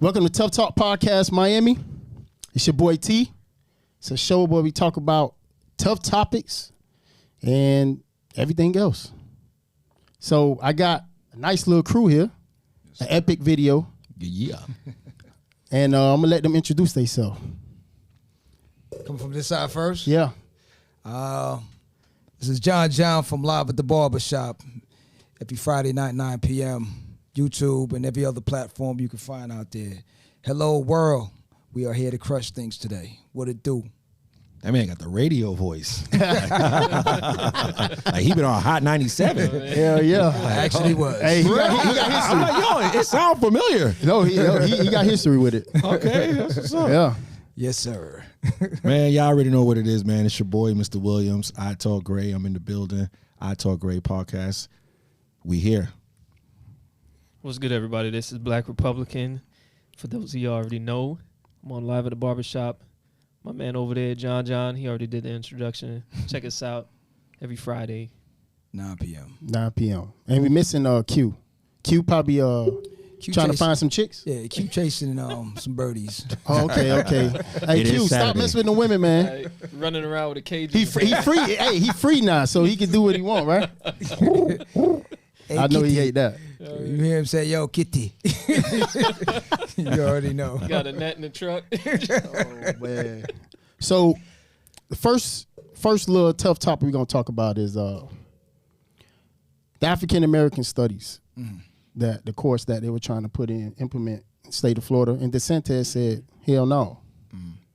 Welcome to Tough Talk Podcast Miami. It's your boy T. It's a show where we talk about tough topics and everything else. So I got a nice little crew here, an epic video. Yeah. And I'm going to let them introduce themselves. Coming from this side first? Yeah. This is John from Live at the Barbershop. Every Friday night, 9 p.m. YouTube and every other platform you can find out there. Hello, world. We are here to crush things today. What it do? That man got the radio voice. Like he been on Hot 97. Hell yeah. I actually was. Hey, he got history. I'm like, yo, it sounds familiar. No, he got history with it. Okay, that's what's up. Yeah. Yes, sir. Man, y'all already know what it is, man. It's your boy, Mr. Williams. I Talk Gray. I'm in the building. I Talk Gray podcast. We here. What's good, everybody? This is Black Republican. For those of you already know, I'm on Live at the Barbershop. My man over there, John, he already did the introduction. Check us out every Friday. 9 p.m. 9 p.m. And we missing Q. Q probably trying to find some chicks? Yeah, keep chasing some birdies. Oh, okay. Hey, It Q, is stop Saturday. messing with the women, man. Hey, running around with a cage. He free. Hey, he free now, so he can do what he want, right? Hey, I know Kitty. he hate that. You hear him say, yo, Kitty. You already know. Got a net in the truck. Oh, man. So the first little tough topic we're gonna talk about is the African American studies that the course that they were trying to implement in the state of Florida, and Desantis said, hell no.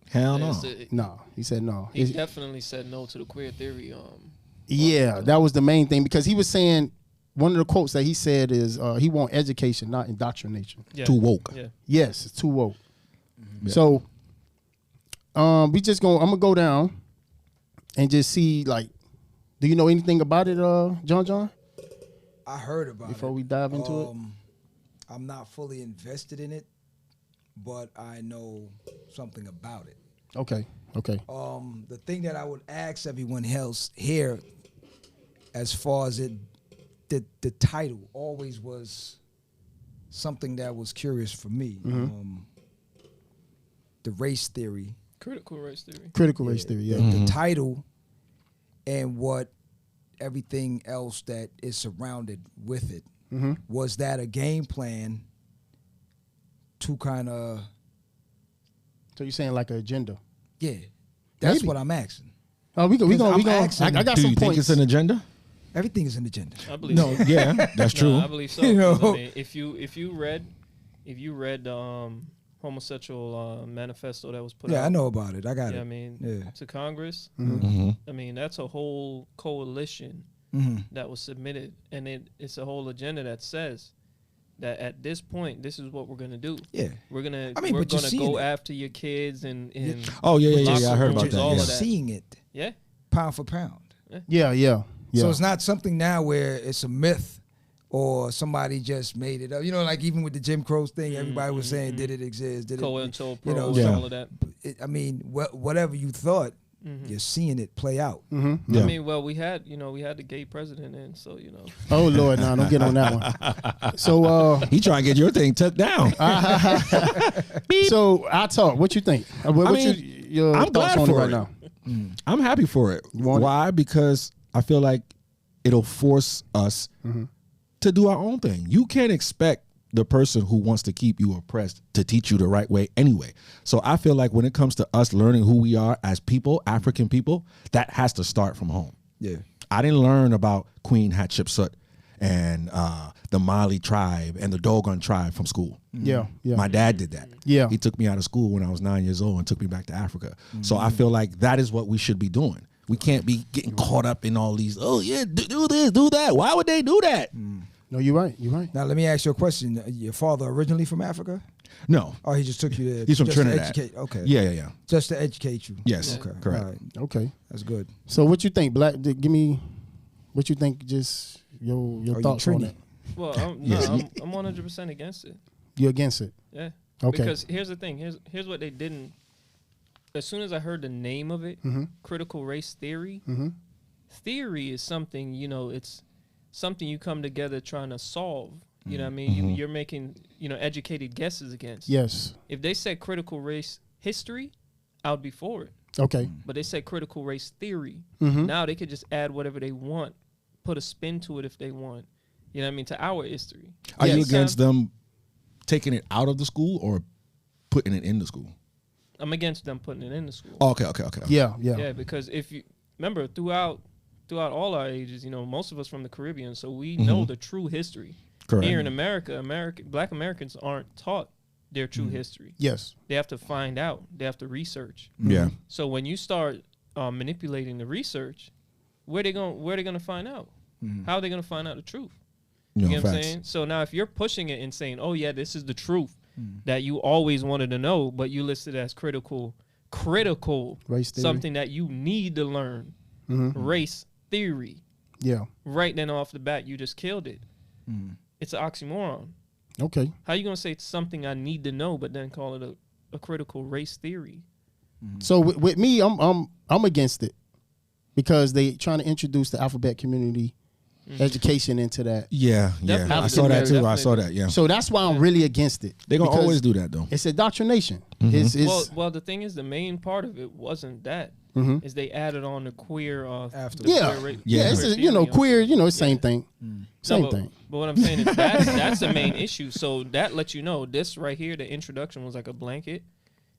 Hell no. No, he said no. He definitely said no to the queer theory. Yeah, that was the main thing because he was saying one of the quotes that he said is he want education, not indoctrination. Yeah. Too woke. Yeah. Yes, it's too woke. Yeah. So I'm gonna go down and just see, like, do you know anything about it, John? I heard about Before it. we dive into it? I'm not fully invested in it, but I know something about it. Okay. The thing that I would ask everyone else here, as far as the title always was something that was curious for me. The race theory. Critical race theory. Critical race theory, yeah. The title and what everything else that is surrounded with it. Was that a game plan to kind of... So you're saying like an agenda? Yeah. That's Maybe. what I'm asking. Oh, we gonna. asking- I got Do some you think points. it's an agenda? Everything is an agenda. I believe. No. Yeah, that's true. No, I believe so. You know? 'Cause, I mean, if you read the homosexual manifesto that was put out. Yeah, I know about it. I got Yeah, it. I mean, Yeah. to Congress. Mm-hmm. I mean, that's a whole coalition that was submitted, and it's a whole agenda that says that at this point, this is what we're gonna do. Yeah. We're gonna I mean, we're but you're gonna seeing go it. after your kids and Oh, yeah. I heard about rooms, that. all You're of Yeah. that. seeing it Yeah. pound for pound. Yeah. So it's not something now where it's a myth or somebody just made it up. You know, like even with the Jim Crow thing, everybody was saying, did it exist? Did COINTELPRO, you know, all of that. I mean, whatever you thought, you're seeing it play out. Yeah. I mean, well, we had the gay president in, so Oh Lord, no, don't get on that one. So He trying to get your thing tucked down. so I talk. What you think? What your I'm thoughts glad on it for right it. now? I'm happy for it. want it? Why? Because I feel like it'll force us to do our own thing. You can't expect the person who wants to keep you oppressed to teach you the right way anyway. So I feel like when it comes to us learning who we are as people, African people, that has to start from home. Yeah. I didn't learn about Queen Hatshepsut and the Mali tribe and the Dogon tribe from school. Yeah. My dad did that. Yeah. He took me out of school when I was 9 years old and took me back to Africa. So I feel like that is what we should be doing. We can't be getting caught up in all these, oh yeah, do this, do that. Why would they do that? No, you're right. Now let me ask you a question. Your father originally from Africa? No. Oh, he just took you there. He's from just Trinidad. To educate. Okay. Yeah. Just to educate you. Yes, Okay. correct. All right. Okay. That's good. So what you think, Black? Give me what you think. Just your you thoughts on Trini? it. Well, I'm 100% against it. You're against it. Yeah. Okay. Because here's the thing. Here's what they didn't. As soon as I heard the name of it, critical race theory. Theory is something, it's something you come together trying to solve. You know what I mean? You're making, educated guesses against. Yes. If they said critical race history, I would be for it. Okay. But they said critical race theory. Mm-hmm. Now they could just add whatever they want, put a spin to it if they want. You know what I mean? To our history. Are you against them taking it out of the school or putting it in the school? I'm against them putting it in the school. Oh, okay. Yeah, because if you remember throughout all our ages, most of us from the Caribbean, so we know the true history. Correct. Here in America, Black Americans aren't taught their true history. Yes. They have to find out. They have to research. Yeah. So when you start manipulating the research, where they gonna find out? How are they gonna find out the truth? You know what I'm saying? So now if you're pushing it and saying, oh yeah, this is the truth that you always wanted to know, but you listed as critical race theory. something that you need to learn, race theory. Yeah. Right then off the bat, you just killed it. It's an oxymoron. Okay. How you gonna say it's something I need to know, but then call it a critical race theory? So with me, I'm against it because they trying to introduce the alphabet community education into that. Yeah. Definitely. I saw that too. Definitely. I saw that. Yeah. So that's why I'm really against it. They're gonna because always do that though. It's indoctrination. Well, the thing is, the main part of it wasn't that. Is they added on the queer After. it's queer, same thing. Same thing. But what I'm saying is that's the main issue. So that lets you know this right here, the introduction was like a blanket,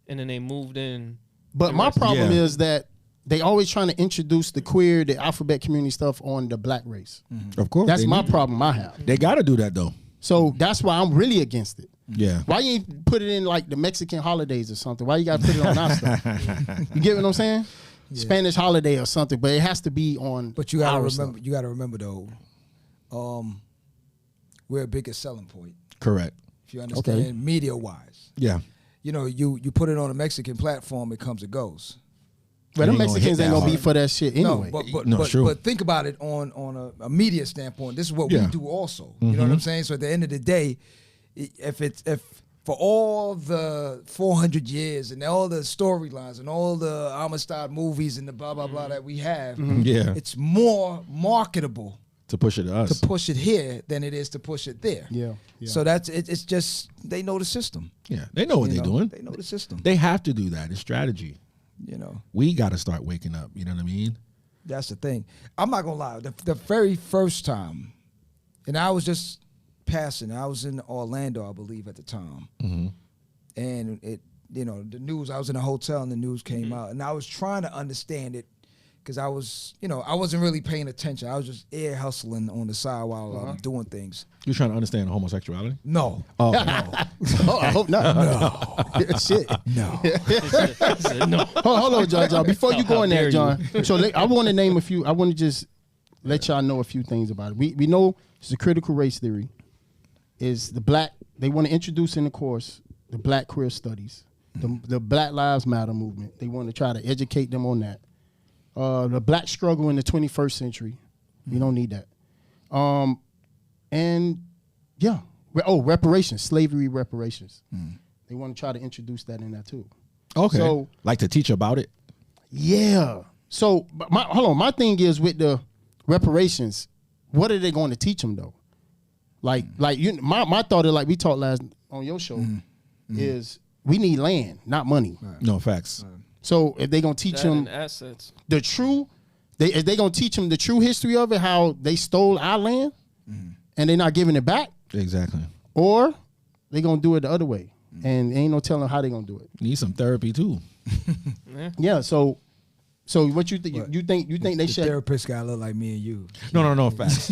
and then they moved in. But my problem is that they always trying to introduce the alphabet community stuff on the black race. Of course. That's my problem I have. They got to do that though. So that's why I'm really against it. Yeah. Why you ain't put it in like the Mexican holidays or something? Why you got to put it on our stuff? You get what I'm saying? Yeah. Spanish holiday or something, but it has to be on. But you gotta remember. You gotta remember though. We're a biggest selling point. Correct. If you understand, media wise. Yeah. You put it on a Mexican platform, it comes and goes. But the Mexicans ain't gonna be for that shit anyway. But think about it on a media standpoint. This is what we do also. You know what I'm saying? So at the end of the day, if for all the 400 years and all the storylines and all the Amistad movies and the blah blah blah that we have, it's more marketable to push it to us, to push it here than it is to push it there. Yeah. So that's it. It's just they know the system. Yeah, they know what they're doing. They know the system. They have to do that. It's strategy. We got to start waking up. You know what I mean? That's the thing. I'm not gonna lie. The very first time, and I was just passing. I was in Orlando, I believe, at the time, and the news. I was in a hotel, and the news came out, and I was trying to understand it because I was, I wasn't really paying attention. I was just ear hustling on the side while I'm doing things. You're trying to understand homosexuality? No. Oh, no. Oh, I hope not. No. Shit. No. No. Hold on, John. Before you go in there, John. So I want to name a few. I want to just let y'all know a few things about it. We know it's a critical race theory. Is the black, they want to introduce in the course the black queer studies, the Black Lives Matter movement. They want to try to educate them on that. The black struggle in the 21st century. We don't need that. Reparations, slavery reparations. They want to try to introduce that in there too. Okay. So, like to teach about it? Yeah. So, my thing is with the reparations, what are they going to teach them though? My thought is like we talked last on your show is we need land, not money. Right. No, facts. Right. So if they gonna teach them assets, the true, if they gonna teach them the true history of it, how they stole our land and they're not giving it back, exactly, or they gonna do it the other way, and ain't no telling how they gonna do it. Need some therapy too. Yeah. So what you think? You think they should? Therapist gotta look like me and you. No, facts.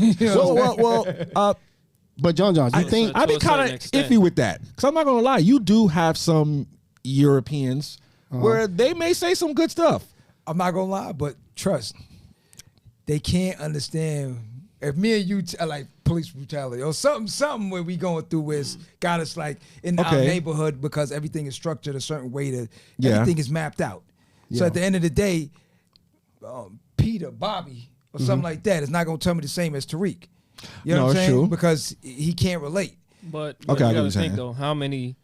But John, you think I be kind of iffy with that because I'm not gonna lie. You do have some Europeans where they may say some good stuff. I'm not gonna lie, but trust, they can't understand if me and you like police brutality or something where we going through is got us like in our neighborhood because everything is structured a certain way that everything is mapped out. So at the end of the day, Peter, Bobby, or something like that is not gonna tell me the same as Tariq. You know what I'm saying? True. Because he can't relate. But you gotta think though, how many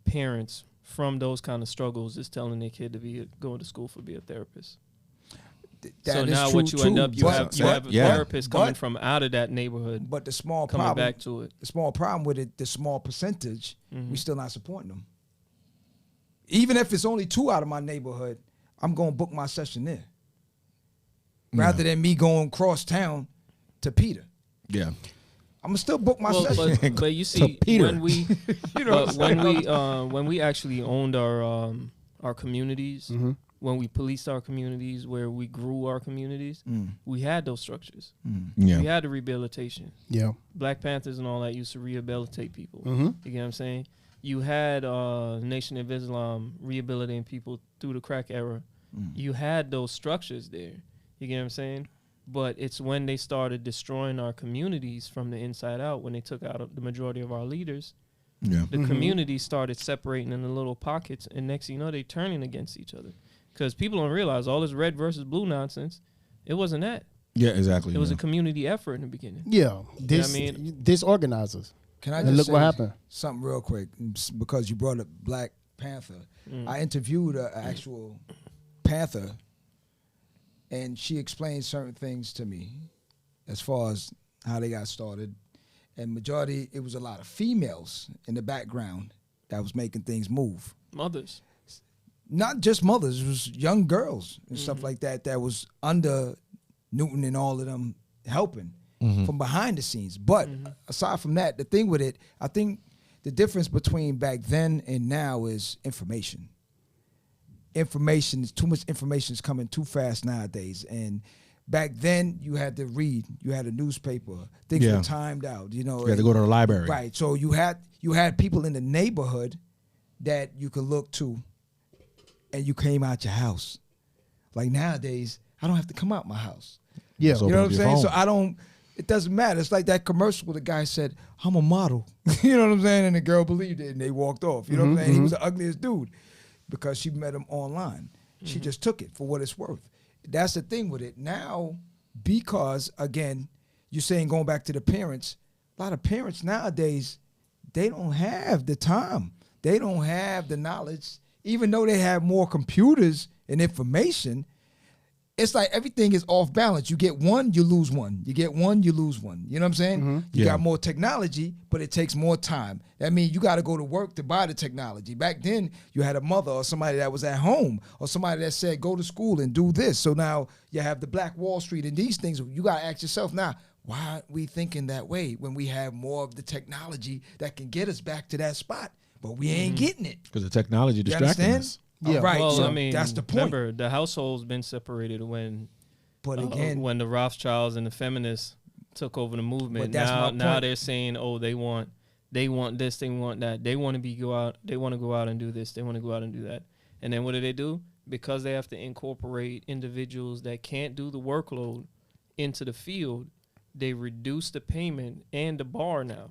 parents from those kind of struggles is telling their kid to be going to school be a therapist? So is now true, what you end too, up, you have a yeah. therapist coming from out of that neighborhood, But the small coming problem, back to it. the small problem with it, the small percentage, we still not supporting them. Even if it's only 2 out of my neighborhood, I'm going to book my session there. Rather than me going cross town to Peter. Yeah. I'm going to still book my session. But you see, Peter. when we, You know what I'm when we actually owned our communities, when we policed our communities, where we grew our communities, we had those structures. Yeah. We had the rehabilitation. Yeah. Black Panthers and all that used to rehabilitate people. Mm-hmm. You get what I'm saying? You had Nation of Islam rehabilitating people through the crack era. You had those structures there. You get what I'm saying? But it's when they started destroying our communities from the inside out, when they took out the majority of our leaders, Yeah. the community started separating into little pockets, and next thing you know, they turning against each other. Because people don't realize all this red versus blue nonsense, it wasn't that. Yeah, exactly. It was a community effort in the beginning. Yeah. Disorganizers. Can I And just look say what happened. something real quick? Because you brought up Black Panther. I interviewed an actual Panther, and she explained certain things to me as far as how they got started. And majority, it was a lot of females in the background that was making things move. Mothers. Not just mothers, it was young girls and stuff like that that was under Newton and all of them helping from behind the scenes. But aside from that, the thing with it, I think the difference between back then and now is information. Too much information is coming too fast nowadays. And back then, you had to read. You had a newspaper. Things were timed out. You know, You had to go to the library. Right. So you had people in the neighborhood that you could look to, and you came out your house. Like nowadays, I don't have to come out my house. Yeah. So You know open what I'm up your saying? phone. So it doesn't matter. It's like that commercial where the guy said, I'm a model. You know what I'm saying? And the girl believed it and they walked off. You know what I'm saying? He was the ugliest dude because she met him online. She just took it for what it's worth. That's the thing with it. Now, because, again, you're saying going back to the parents, a lot of parents nowadays, they don't have the time. They don't have the knowledge. Even though they have more computers and information, it's like everything is off balance. You get one, you lose one. You get one, you lose one. You know what I'm saying? You got more technology, but it takes more time. That means you got to go to work to buy the technology. Back then, you had a mother or somebody that was at home or somebody that said, go to school and do this. So now you have the Black Wall Street and these things. You got to ask yourself now, why aren't we thinking that way when we have more of the technology that can get us back to that spot? But we ain't getting it. Because the technology You distracting understand? us. Yeah. Right. Well, So I mean, that's the point. remember, the household's been separated when But the Rothschilds and the feminists took over the movement. But that's my Now point. they're saying, oh, they want this, they want that. They want to go out and do this. They want to go out and do that. And then what do? Because they have to incorporate individuals that can't do the workload into the field, they reduce the payment and the bar now.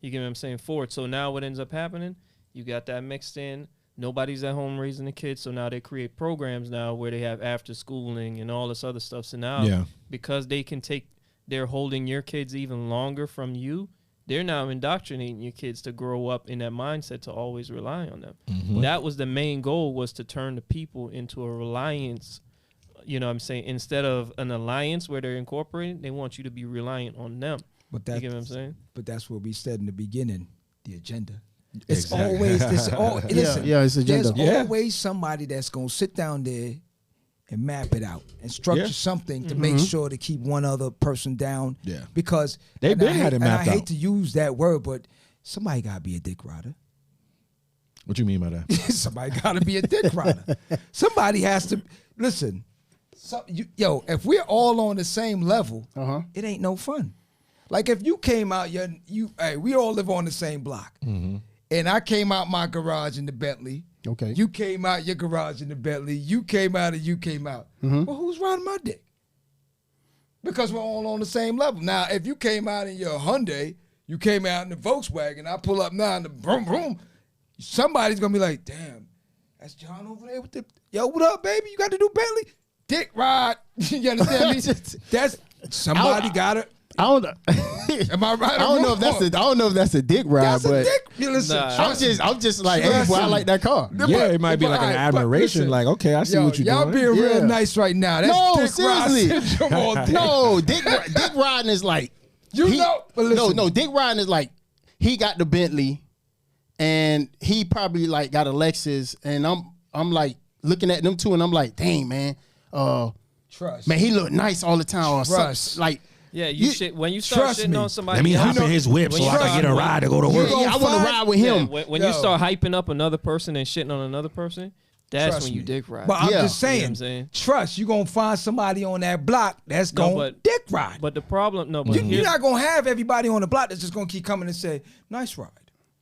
You get what I'm saying? For it. So now what ends up happening, you got that mixed in. Nobody's at home raising the kids, so now they create programs now where they have after schooling and all this other stuff. So now, because they're holding your kids even longer from you, they're now indoctrinating your kids to grow up in that mindset to always rely on them. That was the main goal, was to turn the people into a reliance. You know what I'm saying? Instead of an alliance where they're incorporated, they want you to be reliant on them. You get what I'm saying? But that's what we said in the beginning, the agenda. It's Exactly. always this. Listen, it's agenda. there's always somebody that's gonna sit down there and map it out and structure something to make sure to keep one other person down. Yeah. Because They've been had it mapped I hate out. to use that word, but somebody gotta be a dick rider. What you mean by that? Somebody gotta be a dick rider. Somebody has to listen. If we're all on the same level, it ain't no fun. Like if you came out, we all live on the same block. And I came out my garage in the Bentley. Okay. You came out your garage in the Bentley. You came out and you came out. Well, who's riding my dick? Because we're all on the same level. Now, if you came out in your Hyundai, you came out in the Volkswagen, I pull up now in the vroom vroom, somebody's going to be like, damn, that's John over there with the, yo, what up, baby? You got the new Bentley? Dick ride. You understand me? That's, somebody got to. I don't know. Am I right? I don't know if that's a dick ride, That's but a dick. You listen, Nah. I'm just like, hey, boy, I like that car. Yeah, it might be like an But admiration. listen, Like, okay, I see what you're y'all doing. being real Yeah. nice right now. That's No, dick seriously. ride syndrome all day. No, dick riding is like but listen. no, dick riding is like he got the Bentley, and he probably like got a Lexus, and I'm like looking at them two, and I'm like, dang man, Trust. man, he look nice all the time. Or Trust. something. Like, Yeah, you shit when you start trust shitting me. on somebody. Let me else, hop in his whip when so you I can start- get a ride to go to work. yeah, I want to ride with Yeah, him. when Yo. you start hyping up another person and shitting on another person, that's Trust when you me. dick ride. But I'm Yeah. just You know what saying, I'm saying? trust, you gonna find somebody on that block that's No, gonna but- dick ride. But the problem, no, but You're here's- not gonna have everybody on the block that's just gonna keep coming and say, "Nice ride,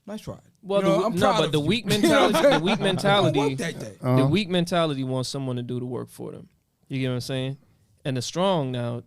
nice ride." Well, You know, the, I'm no, proud but of the you. weak You know what I'm mentality, saying? the weak I don't mentality, work that day. the weak mentality wants someone to do the work for them. You get what I'm saying? And the strong now,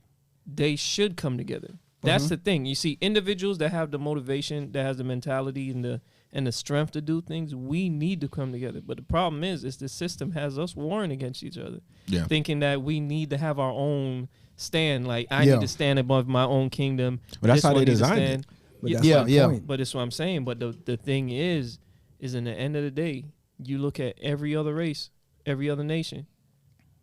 they should come together. That's the thing. You see, individuals that have the motivation, that has the mentality and the strength to do things, we need to come together. But the problem is the system has us warring against each other, Yeah. thinking that we need to have our own stand. Like I Yeah. need to stand above my own kingdom. But that's This how one they needs to designed it. stand. But Yeah, that's yeah, my yeah. point. But it's what I'm saying. But the thing is in the end of the day, you look at every other race, every other nation,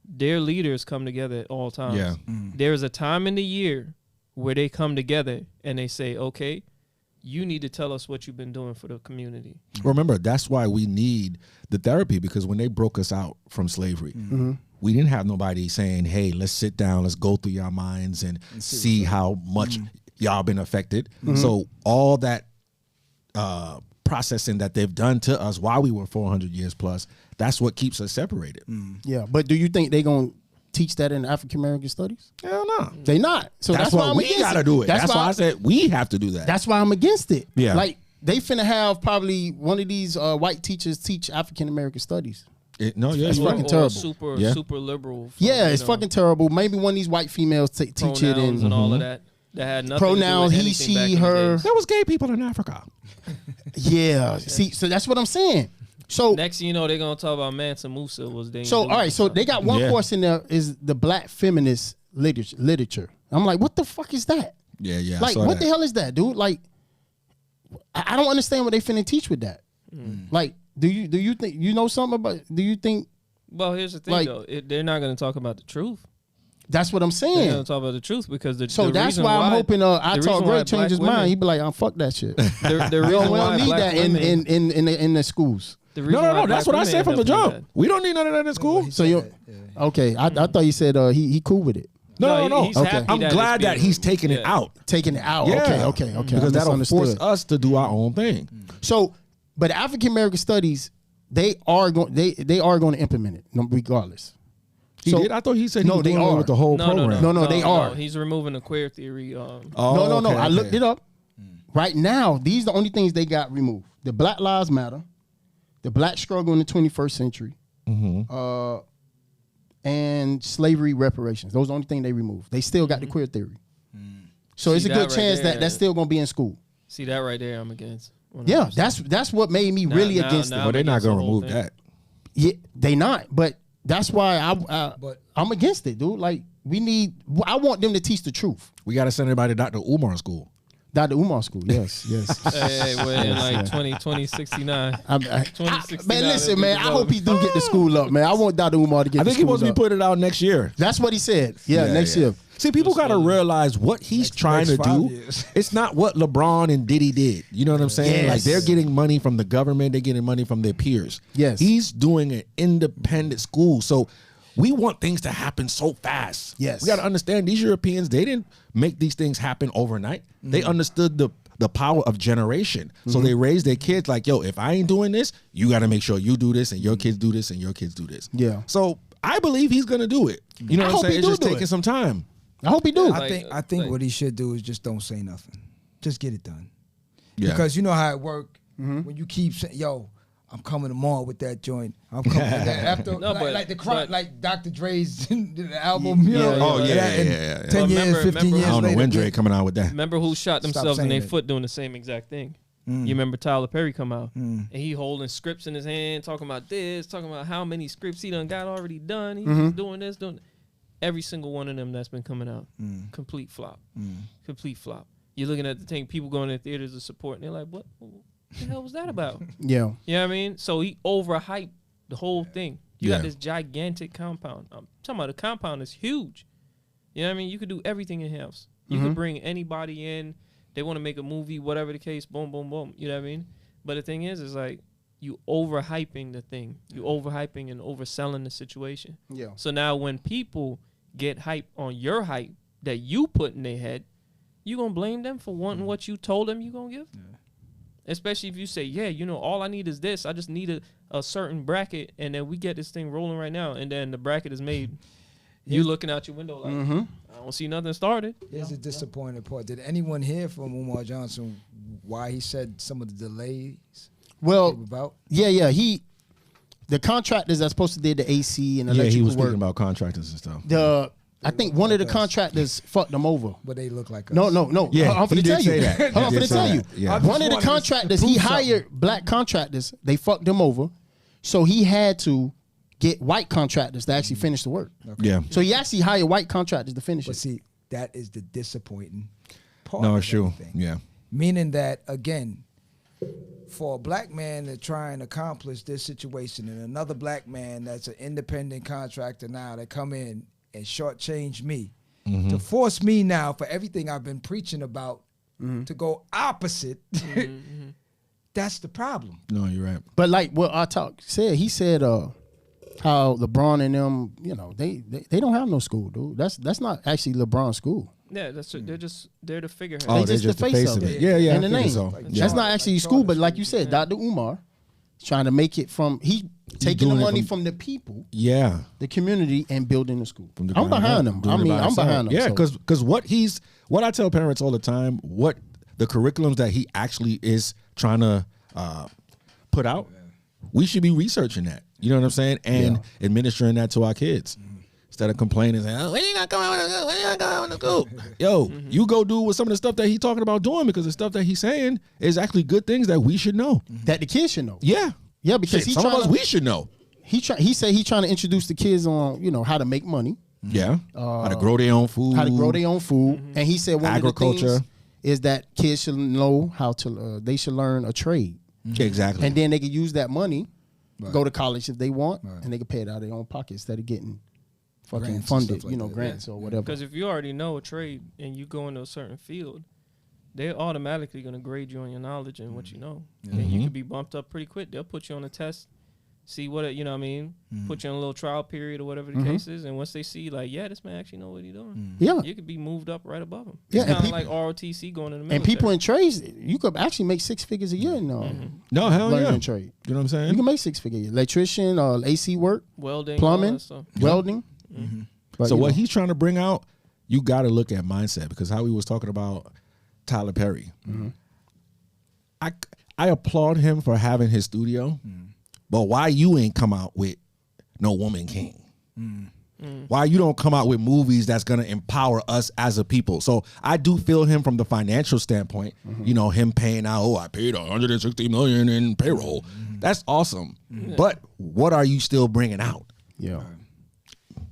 their leaders come together at all times. Yeah. There's a time in the year where they come together and they say, okay, you need to tell us what you've been doing for the community. Remember, that's why we need the therapy, because when they broke us out from slavery, we didn't have nobody saying, hey, let's sit down, let's go through your minds and see how much y'all been affected. So all that processing that they've done to us while we were 400 years plus, that's what keeps us separated. Yeah, but do you think they gonna teach that in African American studies? Hell no. They not. So that's, That's why what I'm we against gotta do it. That's why I said we have to do that. That's why I'm against it. Yeah. Like they finna have probably one of these white teachers teach African American studies. No, yeah, That's you're fucking right. terrible. Super, Yeah. super liberal. Yeah, it's fucking terrible. Maybe one of these white females teach it pronouns in and all of that. That had nothing pronouns, to do he, with anything back she, in the her. days. There was gay people in Africa. Yeah. See, so that's what I'm saying. So Next thing you know, they're gonna talk about Mansa Musa was dangerous. all right, so they got one Yeah. course in there is the black feminist literature. I'm like, what the fuck is that? Yeah, yeah. I Like, saw what that. the hell is that, dude? Like, I don't understand what they finna teach with that. Like, do you think you know something about? Do you think Well, here's the thing like- though, they're not gonna talk about the truth. that's what I'm They're saying? gonna talk about the truth because So the that's reason why I'm hoping I the talk reason why great change black his women- mind. He be like, fuck that shit. The we reason don't why need black that women, in the schools. the No, reason no, why no. That's black what I women said from the end up doing jump. We don't need none of that in school. So you okay? I thought you said he cool with it, No, no, he's no. Okay. happy I'm that glad it's that being he's removed. taking it Yeah. out. taking it out. Yeah. Okay. Because I that'll force misunderstood. us to do our own thing. So, but African American studies, they are going to implement it regardless. He So- did. I thought he said he No, was they doing it are. with the whole No, program. No, they are. He's removing the queer theory. Oh, No. okay, I looked okay. it up. Right now, these are the only things they got removed: the Black Lives Matter, the Black struggle in the 21st century, and slavery reparations. Those are the only thing they removed. They still got the queer theory. So See, it's a that good right chance there- that that's still going to be in school. See that right there? I'm against. 100%. Yeah, that's what made me really now- against now- it. But they're not against the going to whole remove thing. that. Yeah, they not, but that's why But- I'm against it, dude. Like I want them to teach the truth. We got to send everybody to Dr. Umar school. Dr. Umar school, yes. Hey, we're in like 2069. 2069. Man, listen, man. I hope he do get the school up, man. I want Dr. Umar to get. I think the he school wants to be up. putting it out next year. That's what he said. Yeah, next year. See, people got to realize what he's trying to next 5 do. years. It's not what LeBron and Diddy did. You know what I'm saying? Yes. Like they're getting money from the government. They're getting money from their peers. Yes. He's doing an independent school. So we want things to happen so fast. Yes. We got to understand these Europeans, they didn't make these things happen overnight. They understood the power of generation. So they raised their kids like, yo, if I ain't doing this, you got to make sure you do this and your kids do this and your kids do this. Yeah. So I believe he's going to do it. You know I what I'm hope saying? he It's do just do taking it. some time. I hope he do. I think what he should do is just don't say nothing. Just get it done. Yeah. Because you know how it work when you keep saying, "Yo, I'm coming tomorrow with that joint. I'm coming with that." After No, like but- like Dr. Dre's the album, you know. Yeah, Oh, yeah, and yeah. 10 Well, years, remember- 15 remember- years I don't know later. when Dre coming out with that. Remember who shot themselves in saying their it. foot doing the same exact thing? You remember Tyler Perry come out and he holding scripts in his hand, talking about this, talking about how many scripts he done got already done. He's just doing this, doing. every single one of them that's been coming out, complete flop. Complete flop. You're looking at the thing, people going to theaters to support, and they're like, what the hell was that about? Yeah. You know what I mean? So he overhyped the whole thing. You Yeah. got this gigantic compound. I'm talking about the compound is huge. You know what I mean? You could do everything in house. You could bring anybody in. They want to make a movie, whatever the case, boom, boom, boom. You know what I mean? But the thing is like you overhyping the thing. You overhyping and overselling the situation. Yeah. So now when people get hype on your hype that you put in their head, you going to blame them for wanting what you told them you going to give? Yeah. Especially if you say, yeah, you know, all I need is this. I just need a certain bracket, and then we get this thing rolling right now, and then the bracket is made. You looking out your window like, I don't see nothing started. Here's the disappointing part. Did anyone hear from Umar Johnson why he said some of the delays? Well, about? yeah. The contractors that's supposed to do the AC and electrical he was work. speaking about contractors and stuff. I think one of the contractors fucked them over. But they look like us. No. Yeah, I'm he finna did tell say you. that. Hold on, I'm He did finna say tell you. that, yeah. One of the contractors, he hired black contractors. They fucked them over. So he had to get white contractors to actually finish the work. Okay. Yeah. So he actually hired white contractors to finish But it. see, that is the disappointing part. No, of it's true. everything. Yeah. Meaning that, again, for a black man to try and accomplish this situation and another black man that's an independent contractor now that come in and shortchange me, to force me now for everything I've been preaching about to go opposite, that's the problem. No, you're right. But like what our talk said, he said how LeBron and them, you know, they don't have no school, dude. That's not actually LeBron's school. Yeah, they're the figurehead. Oh, They just the face of it. Yeah, And the I figure name. so. Like, Yeah. That's not actually school, but like you said, Dr. Umar trying to make it from taking the doing it money from- from the people, Yeah. the community, and building the school. From the I'm ground behind up, him. doing I it mean, by I'm himself. behind him. Yeah, so. because what I tell parents all the time, what the curriculums that he actually is trying to put out, we should be researching that. You know what I'm saying? And administering that to our kids. Instead of complaining, saying, "Oh, when you gonna come out to school?" Yo, you go do with some of the stuff that he's talking about doing, because the stuff that he's saying is actually good things that we should know. That the kids should know. Yeah. Yeah, because Shit, some of us we should know. he said he's trying to introduce the kids on, you know, how to make money, Yeah. how to grow their own food. how to grow their own food, and he said one of the Agriculture. things is that kids should know how to. They should learn a trade, Exactly. and then they could use that money, go to college if they want, and they could pay it out of their own pocket instead of getting fucking Grants and funded, stuff like that. grants or whatever. Because if you already know a trade and you go into a certain field, they're automatically going to grade you on your knowledge and what you know. And you could be bumped up pretty quick. They'll put you on a test, see what, you know what I mean? Put you on a little trial period or whatever the case is. And once they see, like, yeah, this man actually know what he's doing. Yeah. You could be moved up right above him. Yeah, It's and kind of like ROTC going in the military. And people in trades, you could actually make 6 figures a year in No, hell learning yeah. a trade. You know what I'm saying? You can make 6 figures. Electrician, AC work, welding, plumbing, all that stuff. welding. But, So you what know, he's trying to bring out, you got to look at mindset, because how he was talking about Tyler Perry. I applaud him for having his studio, but why you ain't come out with No Woman King? Why you don't come out with movies that's going to empower us as a people? So I do feel him from the financial standpoint, you know, him paying out, I paid $160 million in payroll. That's awesome. But what are you still bringing out? yeah.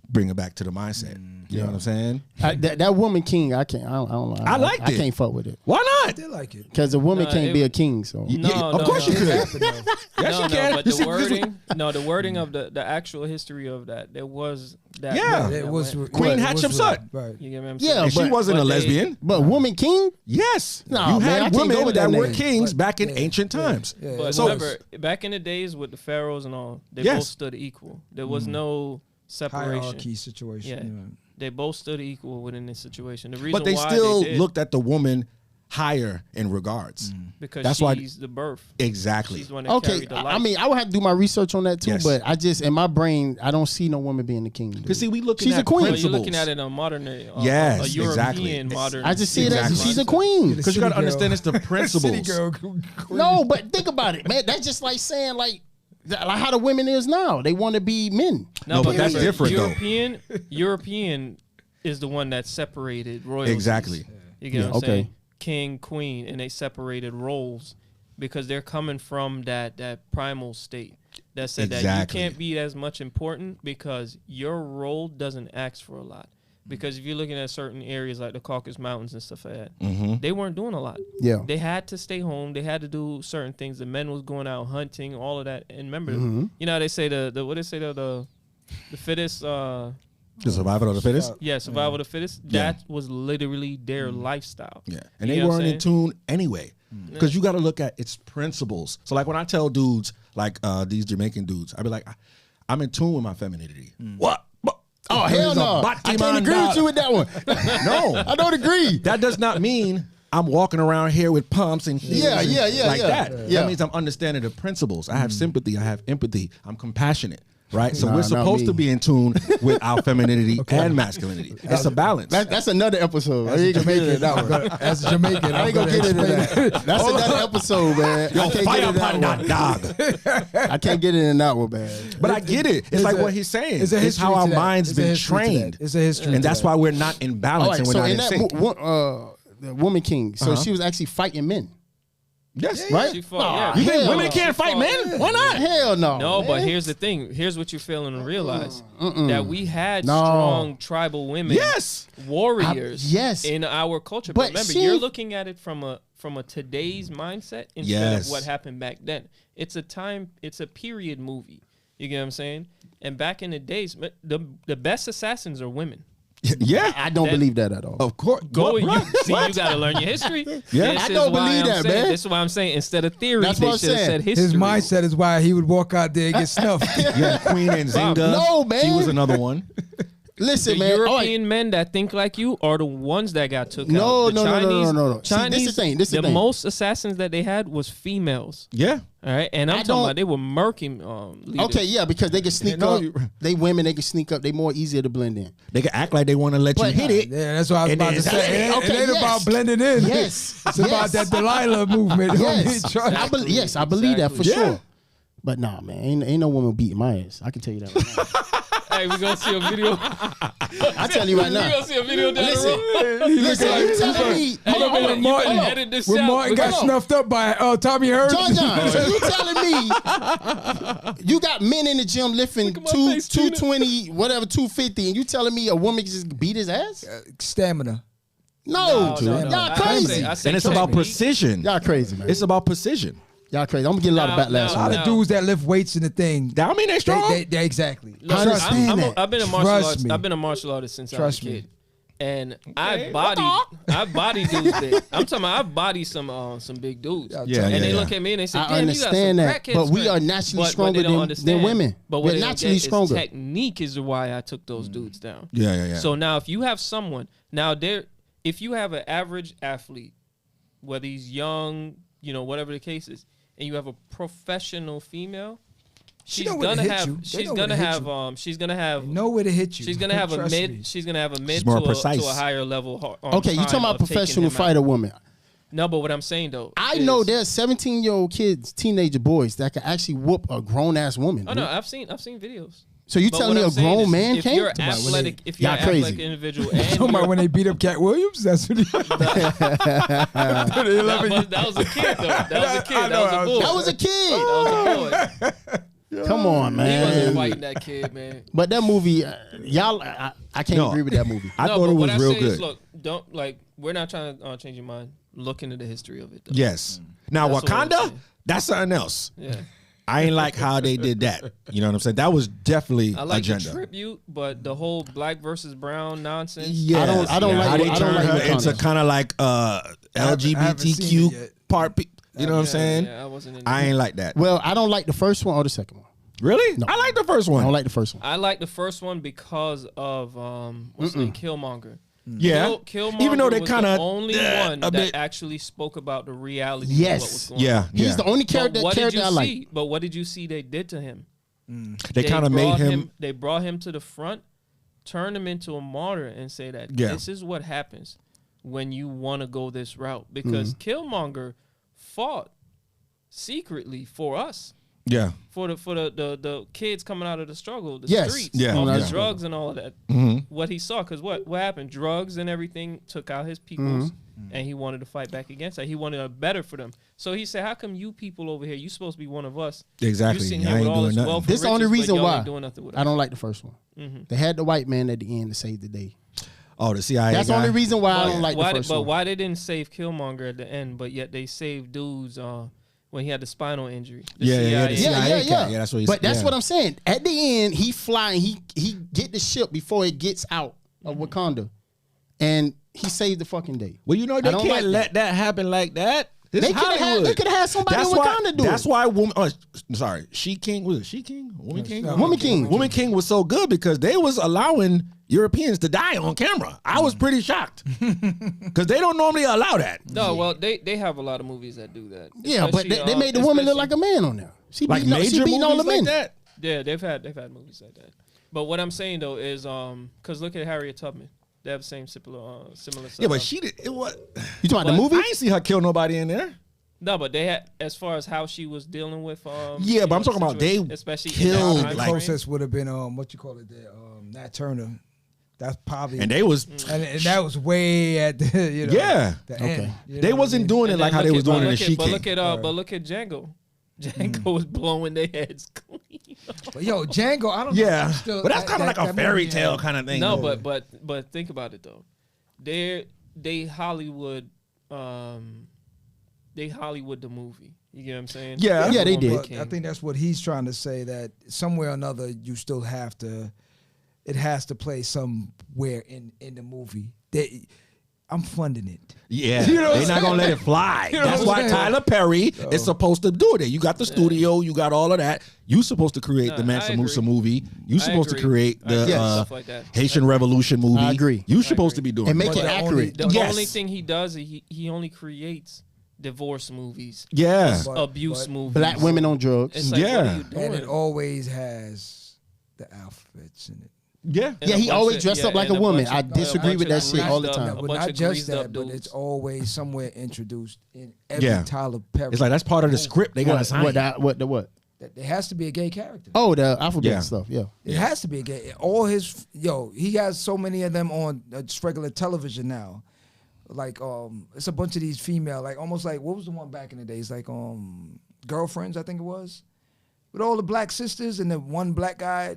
Bring it back to the mindset. You know what I'm saying? That woman king, I can't. I don't. I liked I it. can't fuck with it Why I not? did like it. because a woman Nah, can't it- be a king. So No, of course you could. Yes, No, you can. but You the see, wording, the wording of the actual history of that, there was that. Yeah. that It was went- Queen it was Hatshepsut. Right. You get what I'm Yeah, saying? And she but- wasn't a but they- lesbian. but woman king. Yes. No, you man, I had can't go women with that that were name. kings back in Yeah. ancient times. Yeah. But So- remember, back in the days with the pharaohs and all, they Yes. both stood equal. There was no separation. Hierarchy situation. Yeah. They both stood equal within this situation. The reason But they why still they did, looked at the woman higher in regards. because that's why- she's the birth. Exactly. She's the one that Okay, carried the life. I mean, I would have to do my research on that too. Yes. But I just in my brain, I don't see no woman being the king. Because see, we looking She's at a queen. So you're looking principles. at it on modern, Yes, a European exactly. modern. I just see it as Exactly. she's a queen. Because you got to City girl. understand it's the principles. City girl. No, but think about it, man. That's just like saying like how the women is now. They want to be men. No, but that's remember, different, though. European is the one that separated royalties. Exactly. You get Yeah, what I'm okay. saying? King, queen, and they separated roles because they're coming from that primal state. that said that you can't be as much important because your role doesn't ask for a lot. Because if you're looking at certain areas like the Caucasus Mountains and stuff like that, they weren't doing a lot. Yeah. They had to stay home. They had to do certain things. The men was going out hunting, all of that. And remember, you know how they say the fittest. The survival of the fittest? Yeah, survival of the fittest. That was literally their lifestyle. Yeah. And they weren't in tune anyway. Because you got to look at its principles. So like when I tell dudes, like these Jamaican dudes, I be like, I'm in tune with my femininity. What? Oh, hell no. I can't agree with you with that one. No. I don't agree. That does not mean I'm walking around here with pumps and heels Yeah. that. That means I'm understanding the principles. I have sympathy. I have empathy. I'm compassionate. Right? So we're supposed to be in tune with our femininity and masculinity. It's a balance. That's another episode. I ain't gonna make it that one. As a Jamaican, I ain't gonna get into that. That's another episode, man. Yo, fire upon that dog. I can't get in that one, man. But I get it. It's like what he's saying. It's how our minds been trained. It's a history. And that's why we're not in balance and we're not in sync. The Woman King, so she was actually fighting men. Yes, right? She fought, You think women can't fight men? Why not? Hell no. No, man. but here's the thing. Here's what you're failing to realize. That we had strong tribal women, warriors in our culture. But remember, you're looking at it from a today's mindset instead of what happened back then. It's a period movie. You get what I'm saying? And back in the days, the best assassins are women. Yeah, I don't believe that at all. Of course. You got to learn your history. Yeah, I don't believe that, man. This is why I'm saying instead of theory, That's they what I'm should have saying. said history. His mindset is why he would walk out there and get snuffed. Yeah, Queen Nzinga. No, man. She was another one. Listen, the man. European men that think like you are the ones that got took out. No. Chinese, See, this is the thing. This is the thing. most assassins that they had was females. Yeah. All right, and I'm talking about they were murking leaders. Okay, yeah, because they can sneak up. They women, they can sneak up. They more easier to blend in. They can act like they want to let you hit it. Yeah, that's what I was about to say. It ain't about blending in. Yes. It's about that Delilah movement. Yes. I believe that for sure. But nah, man, ain't no woman beating my ass. I can tell you that right now. Hey, we gonna see a video. I tell you right now. We gonna see a video down Listen, the road. listen, you telling me? Hold on. Edit this When out. Martin got snuffed up by Tommy Hearn. John, so you telling me you got men in the gym lifting 220, whatever, 250, and you telling me a woman can just beat his ass? Stamina. No. Y'all crazy. And it's about precision. Y'all crazy, man. It's about precision. Y'all crazy. I'm gonna get a lot of backlash. A lot of dudes that lift weights in the thing. That don't mean they strong. They exactly. I've been a martial artist. I've been a martial artist since I was a kid. And I body dudes that I'm talking about. I body some big dudes. And they look at me and they say, I understand that, but we are naturally stronger than women. But we're naturally stronger. Technique is why I took those dudes down. Yeah. So now if you have someone if you have an average athlete, whether he's young, whatever the case is, and you have a professional female, she's gonna have nowhere to hit you. She's gonna have a mid to a higher level. Okay, you talking about professional fighter woman? No, but what I'm saying though, I know there's 17-year-old kids, teenager boys that can actually whoop a grown ass woman. Oh no, I've seen videos. So you telling me a grown man can't? If you're an athletic individual, and talking about when they beat up Cat Williams, that's what he. That was a kid though. That was a kid. That was a boy. Come on, man. He wasn't fighting that kid, man. But that movie, I can't agree with that movie. I thought it was real good. Look, we're not trying to change your mind. Look into the history of it. Though. Yes. Now Wakanda, that's something else. Yeah. I ain't like how they did that. You know what I'm saying? That was definitely I like agenda. the tribute, but the whole black versus brown nonsense. Yeah, I don't like how they turn her Wakanda. into kind of like LGBTQ part. You know what I'm saying? Yeah, I ain't like that. Well, I don't like the first one or the second one. Really? No. I like the first I one. don't like the first one. I like the first one because of what's his name, Killmonger. Yeah. Killmonger even though they was kind of the only one that actually spoke about the reality of what was going on. Yeah. He's the only character I like. But what did you see they did to him? They kind of made him. They brought him to the front, turned him into a martyr, and say that this is what happens when you want to go this route. Because Killmonger fought secretly for us. For the kids coming out of the struggle, the streets, all the drugs and all of that. what he saw. Because what happened? Drugs and everything took out his peoples, Mm-hmm. and he wanted to fight back against that. He wanted a better for them. So he said, "How come you people over here? You supposed to be one of us? Exactly. You sitting I here with ain't all doing this nothing. wealth. This is the only reason why doing nothing with I us." don't like the first one. They had the white man at the end to save the day. Oh, the CIA That's the guy? only reason why I But don't like the first one. why they didn't save Killmonger at the end, but yet they saved dudes when he had the spinal injury? The Yeah, CIA. CIA cat. Yeah, that's what he But said. that's Yeah. what I'm saying. At the end, he fly and he get the ship before it gets out of Wakanda, and he saved the fucking day. Well, you know, they I don't can't like let that happen like that. This They is coulda had- Hollywood. they coulda had somebody in Wakanda do it. That's why woman. Oh, sorry, She King was it? She King, Woman King, Woman King. Woman King was so good because they was allowing Europeans to die on camera. I was pretty shocked because they don't normally allow that. No, well, they have a lot of movies that do that. Yeah, but Especially, they made the woman look like a man on there. She Like beating, she major beating all the movies men. like that. Yeah, they've had movies like that. But what I'm saying though is because look at Harriet Tubman. They have the same similar. Yeah, but she did. It was. You talking about the But movie? I ain't see her kill nobody in there. No, but they had, as far as how she was dealing with. Yeah, but I'm talking about they especially killed, in that time like- frame. Closest would have been what you call it there, Nat Turner. That's probably And they was. and that was way at the Yeah. the Okay. end. You know They what I wasn't mean? doing it And like then how they look was at- doing but it in look She at- but King. look at but look at Django. Django was blowing their heads clean. But yo, Django, I don't know. Yeah, I'm still- but that's kind of like a that fairy movie, tale kind of thing. No, though. but think about it though. They Hollywood the movie. You get what I'm saying? Yeah. Yeah, they One did. Boy But King. I think that's what he's trying to say, that somewhere or another you still have to. It has to play somewhere in the movie. I'm funding it. Yeah, You know what they're I'm not gonna let saying? it fly. You know That's what why I'm saying? Tyler Perry is supposed to do it. You got the studio, you got all of that. You supposed to create Nah, the Mansa I Musa agree. movie. You I supposed to agree. create I agree. the Stuff like that. Haitian Revolution movie. I agree. You supposed agree. to be doing And make that. it But accurate. The Yes. only thing he does is he only creates divorce movies, Yeah, But- abuse movies, Black women on drugs. It's like, Yeah. what are you doing? And it always has the outfits in it. yeah. And Yeah, a he bunch always of- dressed up like and a woman. bunch I of- disagree a with bunch that of shit all the greased up- time. a But bunch not of just greased that, up but dudes. it's always somewhere introduced in every Yeah. Tyler Perry. It's like that's part of the script they gotta sign. What? that there has to be a gay character. Oh, the alphabet Yeah. stuff. Yeah. It has to be a gay. All his he has so many of them on just regular television now. Like it's a bunch of these female, like almost like what was the one back in the days, like Girlfriends, I think it was, with all the black sisters and the one black guy.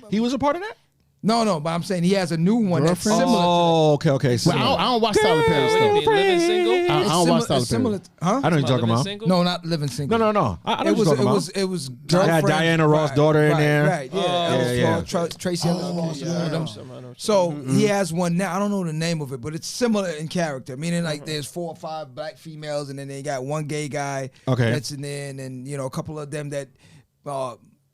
He was a part of that. No, but I'm saying he has a new one that's Girlfriends? similar. Oh, okay. Well, similar. I don't watch Tyler Perry What do you stuff. mean, living single? I don't watch Tyler It's similar. Perry. Huh? I know what you're talking Living about. Single? No, not living single. No. I know It what you're was talking about. it was Got Girlfriend, Diana Ross' daughter in there. Right, yeah. Oh, Ellis yeah. Flores, Tracy Ellis Ross, Yeah, one I of know them. some, I know some. So he has one now. I don't know the name of it, but it's similar in character. Meaning like there's 4 or 5 black females, and then they got one gay guy Okay. that's in there, and then a couple of them that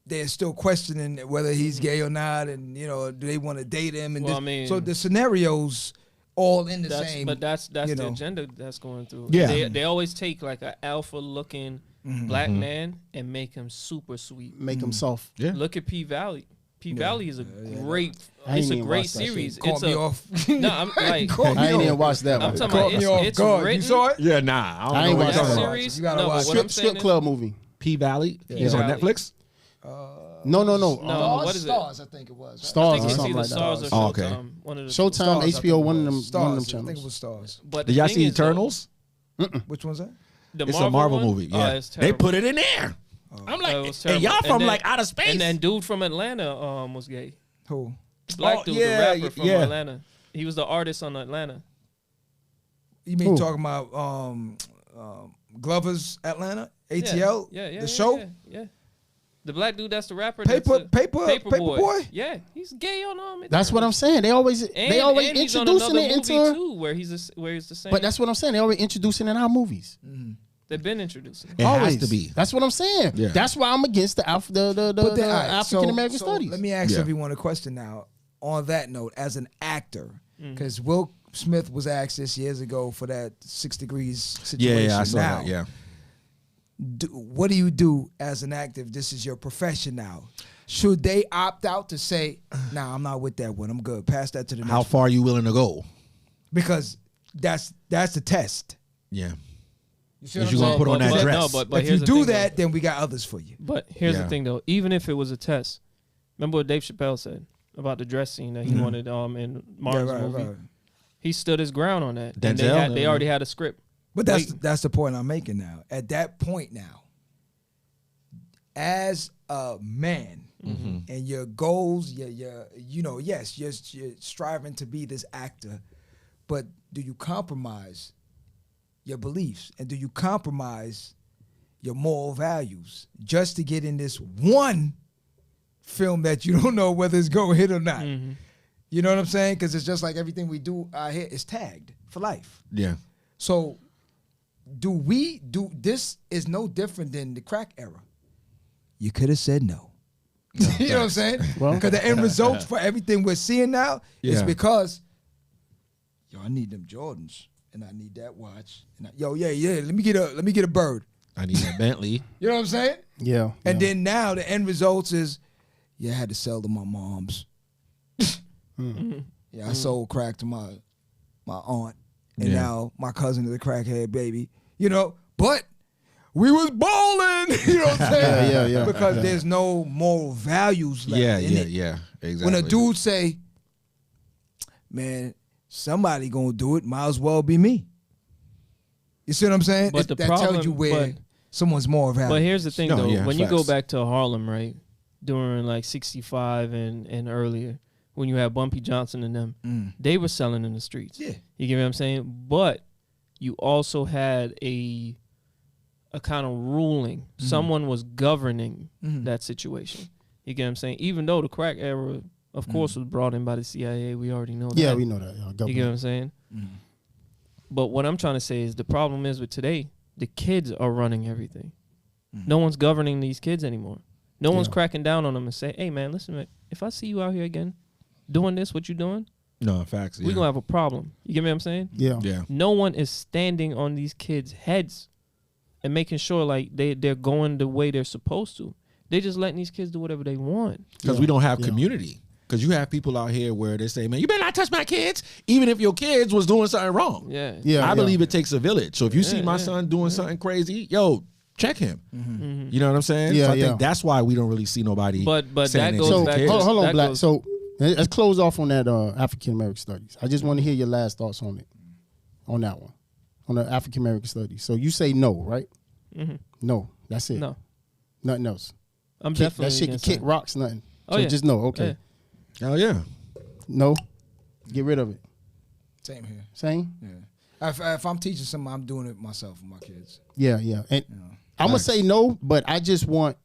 they're still questioning whether he's gay or not, and do they want to date him? And Well, this- I mean- so the scenarios all in the same. But that's you the know. agenda that's going through. Yeah. They always take like an alpha looking black man and make him super sweet. Make them soft. Yeah. Look at P Valley. P Valley is a great. I It's ain't a even great watched that shit. series. Caught It's me a off. no. I'm like Caught I me ain't even off. watched that I'm one. talking Caught about me off it's guard. written. You saw it? Yeah, nah. I don't I know ain't what watched you're that talking one. about. Series? You gotta No, watch but what I'm Strip saying club movie. P Valley. Yeah. He's on Valley. Netflix. No. No, what is it? Stars, I think it was. Right? I Stars think or it's something either like that. Stars or Oh, okay. Showtime. One of the two. Showtime, Stars, I think HBO, it one of them was. Stars, I think channels. it was Stars. But Did the y'all thing see is, though, Eternals? Which one's that? the It's a Marvel one? movie. Oh, Yeah, it's they terrible. put it in there. I'm It like, was and terrible. y'all And from then- like outer space. And then dude from Atlanta was gay. Who? Black Oh, dude, yeah, the rapper from yeah. Atlanta. He was the artist on Atlanta. You mean Who? talking about Glover's Atlanta? ATL? Yeah. The show? Yeah. The black dude that's the rapper. Paper Paperboy. Boy? Yeah, he's gay on That's what I'm saying. They always and he's on introducing another it into. movie too, where he's the same. But that's what I'm saying. They always introducing it in our movies. they've been introducing. it always has to be. That's what I'm saying. Yeah. That's why I'm against the African American studies. Let me ask Yeah. everyone a question now. On that note, as an actor, Mm. because Will Smith was asked this years ago for that 6 Degrees situation. Yeah, I saw now, that. Yeah. what do you do as an actor if this is your profession now? Should they opt out to say, "Nah, I'm not with that one. I'm good. Pass that to the next How one." far are you willing to go? Because that's the test. Yeah. You see Is what you I'm gonna saying? put on that but, dress? No, but If you here's the do thing, that, though. then we got others for you. But here's Yeah. the thing, though. Even if it was a test, remember what Dave Chappelle said? about the dress scene that he wanted in Martin's movie. Right. He stood his ground on that. And Denzel, they already had a script. But that's the point I'm making now. At that point now, as a man and your goals, yes, you're striving to be this actor, but do you compromise your beliefs and do you compromise your moral values just to get in this one film that you don't know whether it's going to hit or not? You know what I'm saying? Because it's just like everything we do out here is tagged for life. Yeah. So this is no different than the crack era. You could have said no. You know what I'm saying? Because the end result for everything we're seeing now is because, I need them Jordans and I need that watch. And let me get a bird. I need that Bentley. You know what I'm saying? Yeah. And then now the end result is, I had to sell to my moms. I sold crack to my aunt, and now my cousin is a crackhead baby. But we was balling. You know what I'm saying? Yeah. Because there's no moral values left in it. Yeah, exactly. When a dude say, man, somebody gonna do it, might as well be me. You see what I'm saying? But that tells you where someone's moral value. But here's the thing, though. When you go facts. back to Harlem, right, during like 65 and earlier, when you had Bumpy Johnson and them, they were selling in the streets. Yeah. You get what I'm saying? But you also had a kind of ruling. Someone was governing that situation. You get what I'm saying? Even though the crack era, of course, was brought in by the CIA. We already know that. Yeah, we know that. You get what I'm saying? But what I'm trying to say is the problem is with today, the kids are running everything. No one's governing these kids anymore. No one's cracking down on them and say, hey, man, listen, man, if I see you out here again doing this, what you doing? No, facts. We're going to have a problem. You get what I'm saying? Yeah. Yeah. No one is standing on these kids' heads and making sure like they're going the way they're supposed to. They just letting these kids do whatever they want. Because we don't have community. Because you have people out here where they say, man, you better not touch my kids, even if your kids was doing something wrong. Yeah. I believe it takes a village. So if you see my son doing something crazy, check him. You know what I'm saying? Yeah, so I think that's why we don't really see nobody. But saying that they goes touch So back. kids. hold on, that Black. goes- So let's close off on that African American studies. I just want to hear your last thoughts on it, on that one, on the African American studies. So you say no, right? No, that's it. No. Nothing else. I'm Kick, definitely that shit can against kick that. rocks, nothing. Oh, So yeah. just no. Okay. Oh, yeah. No. Get rid of it. Same here. Same. Yeah. If I'm teaching something, I'm doing it myself with my kids. Yeah. And I'm gonna say no, but I just want,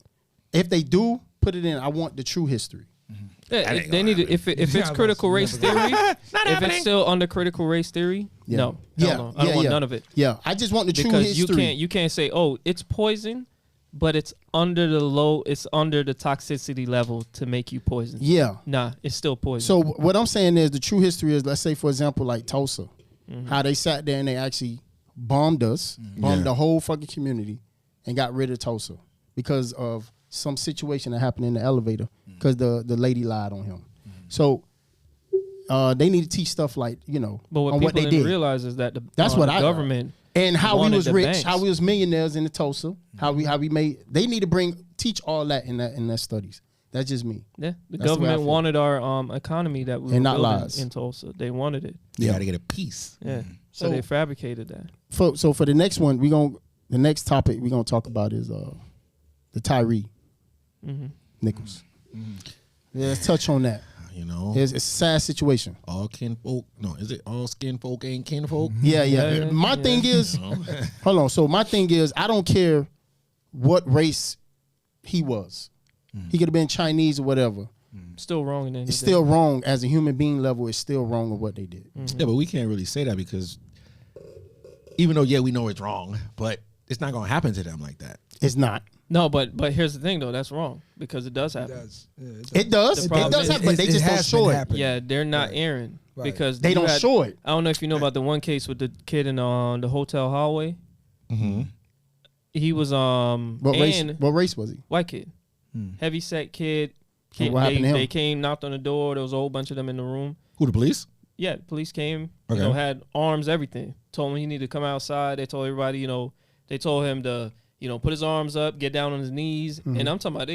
if they do put it in, I want the true history. Yeah, they need to, if it's critical race theory, if it's still under critical race theory, no. Hell no. I don't want none of it. Yeah, I just want the true Because history. you can't say, oh, it's poison, but it's under the toxicity level to make you poison. Yeah. Nah, it's still poison. So what I'm saying is the true history is, let's say for example, like Tulsa, how they sat there and they actually bombed us, bombed the whole fucking community, and got rid of Tulsa because of some situation that happened in the elevator because the lady lied on him. So they need to teach stuff like, but what on people what they didn't did. realize is that That's what the I government and how we wanted was the rich, banks. how we was millionaires in the Tulsa, how we made. They need to teach all that in that studies. That's just me. Yeah, the That's the way I government feel. wanted our economy that we And were not building lies. in Tulsa. They wanted it. You got to get a piece. Yeah, so they fabricated that. So for the next one, the next topic we're gonna talk about is the Tyre Nichols. Yeah, let's touch on that. It's a sad situation. All kinfolk. No, is it all skin folk ain't kinfolk? Yeah. My thing is, hold on. So my thing is, I don't care what race he was. He could have been Chinese or whatever. Still wrong in It's still wrong as a human being level. It's still wrong with what they did. Yeah, but we can't really say that because even though, we know it's wrong, but it's not going to happen to them like that. It's not. No, but here's the thing though. That's wrong because it does happen. It does. The problem It does is- happen, but they just don't show it. Yeah, they're not airing because They you don't show it. I don't know if you know about the one case with the kid in the hotel hallway. He was What race was he? white kid, heavy set kid. So what happened to him? They came, knocked on the door. There was a whole bunch of them in the room. Who, the police? Yeah, the police came. Okay. Had arms, everything. Told him he needed to come outside. They told everybody, they told him to, put his arms up, get down on his knees. And I'm talking about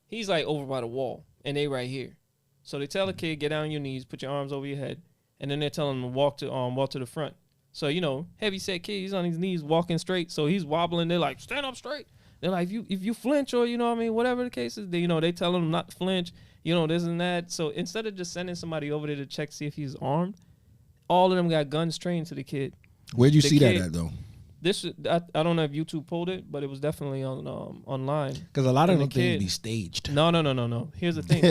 he's like over by the wall, and they right here. So they tell the kid, get down on your knees, put your arms over your head, and then they're telling him to walk to the front. So, you know, heavy set kid, he's on his knees walking straight, so he's wobbling. They're like, stand up straight. They're like, if you flinch or, you know what I mean, whatever the case is, they tell him not to flinch, you know, this and that. So instead of just sending somebody over there to check to see if he's armed, all of them got guns trained to the kid. Where'd you see that at, though? I don't know if YouTube pulled it, but it was definitely on online. Because a lot of them things be staged. No. Here's the thing.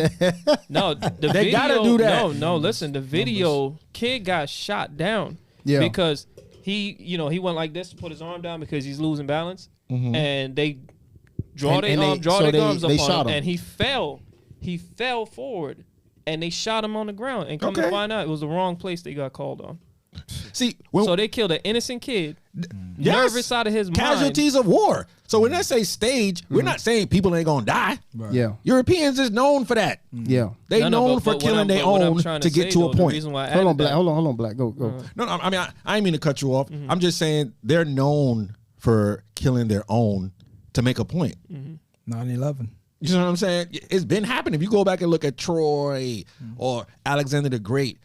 No, the they video, gotta do that. No. Listen, the video kid got shot down. Yeah. Because he went like this to put his arm down because he's losing balance, and they draw their arms up on him, and he fell. He fell forward, and they shot him on the ground. And come to find out, it was the wrong place they got called on. See, so they killed an innocent kid, nervous out of his mind. Casualties of war. So when I say stage, we're not saying people ain't gonna die. Right. Yeah, Europeans is known for that. Yeah, they known for killing their own to get to a point. Hold on, Black. Go. No, I mean I didn't mean to cut you off. I'm just saying they're known for killing their own to make a point. 9/11. You know what I'm saying? It's been happening. If you go back and look at Troy or Alexander the Great,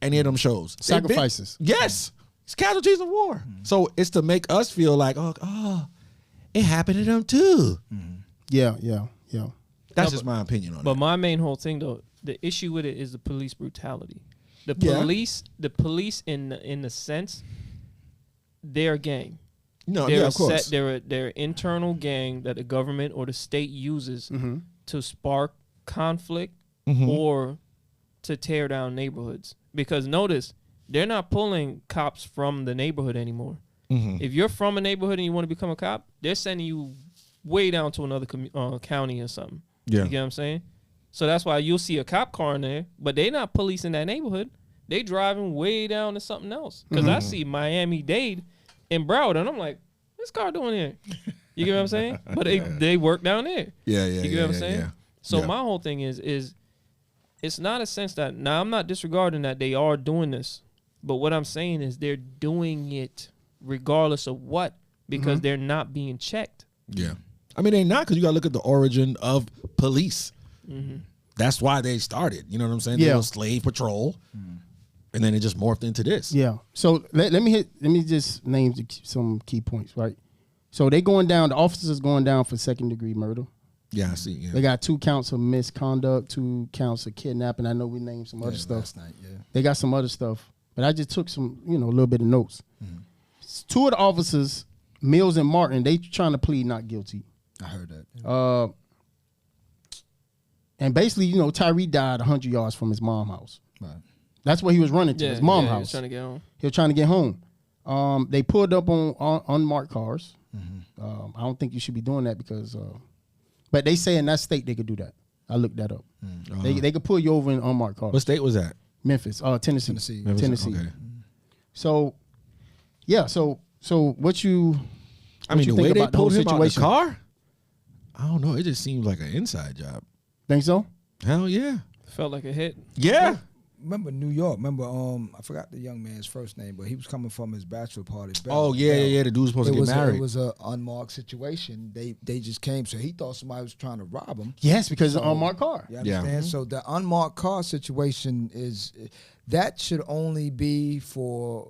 any of them shows. Sacrifices. Yes. It's casualties of war. So it's to make us feel like, oh, it happened to them too. Yeah. That's just my opinion on it. But my main whole thing, though, the issue with it is the police brutality. The police in the sense, they're a gang. No, they're of course. They're an internal gang that the government or the state uses to spark conflict or to tear down neighborhoods. Because notice, they're not pulling cops from the neighborhood anymore. If you're from a neighborhood and you want to become a cop, they're sending you way down to another county or something. Yeah. You get what I'm saying? So that's why you'll see a cop car in there, but they're not policing that neighborhood. They driving way down to something else. Because I see Miami-Dade in Broward, and I'm like, what's this car doing here? You get what I'm saying? But they work down there. Yeah. You get what I'm saying? So my whole thing is it's not a sense that, now I'm not disregarding that they are doing this, but what I'm saying is they're doing it regardless of what, because they're not being checked. Yeah. I mean, they not, because you got to look at the origin of police. That's why they started. You know what I'm saying? Yeah. They were slave patrol, and then it just morphed into this. Yeah. So let me just name some key points, right? So they going down, the officers going down for second-degree murder. Yeah, I see. Yeah. They got 2 counts of misconduct, 2 counts of kidnapping. I know we named some other stuff. Last night, yeah. They got some other stuff. But I just took some, a little bit of notes. 2 of the officers, Mills and Martin, they trying to plead not guilty. I heard that. And basically, Tyre died 100 yards from his mom's house. Right. That's where he was running to, his mom's house. He was trying to get home. He was trying to get home. They pulled up on unmarked cars. I don't think you should be doing that because, but they say in that state they could do that. I looked that up. They could pull you over in unmarked cars. What state was that? Memphis, Tennessee. Memphis? Tennessee. Okay. So, yeah. So what you? I mean, the way they pulled him out of the situation? car, I don't know. It just seems like an inside job. Think so? Hell yeah. Felt like a hit. Yeah. Remember New York? I forgot the young man's first name, but he was coming from his bachelor party. Oh yeah. The dude was supposed to get married. It was an unmarked situation. They just came, so he thought somebody was trying to rob him. Yes, because it's an unmarked car. You understand? So the unmarked car situation that should only be for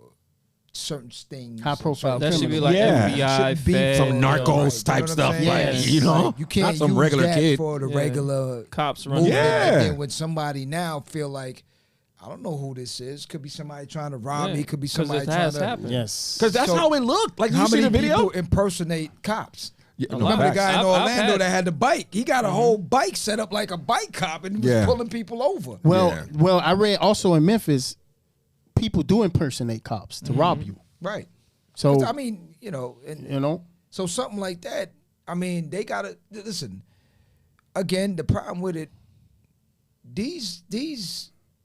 certain things. High profile. That should be criminals. like FBI, Fed, some narcos type stuff, like you can't not some use regular that kid for the regular cops running. movement. Yeah. And then when somebody now feel like, I don't know who this is. Could be somebody trying to rob me. Could be somebody trying to. Happen. Yes. Because that's how it looked. Like, you see the video? People impersonate cops? No, Remember the guy in I've Orlando had- that had the bike? He got a whole bike set up like a bike cop and was pulling people over. Well, I read also in Memphis, people do impersonate cops to rob you. Right. So I mean, so something like that. I mean, they gotta listen. Again, the problem with it,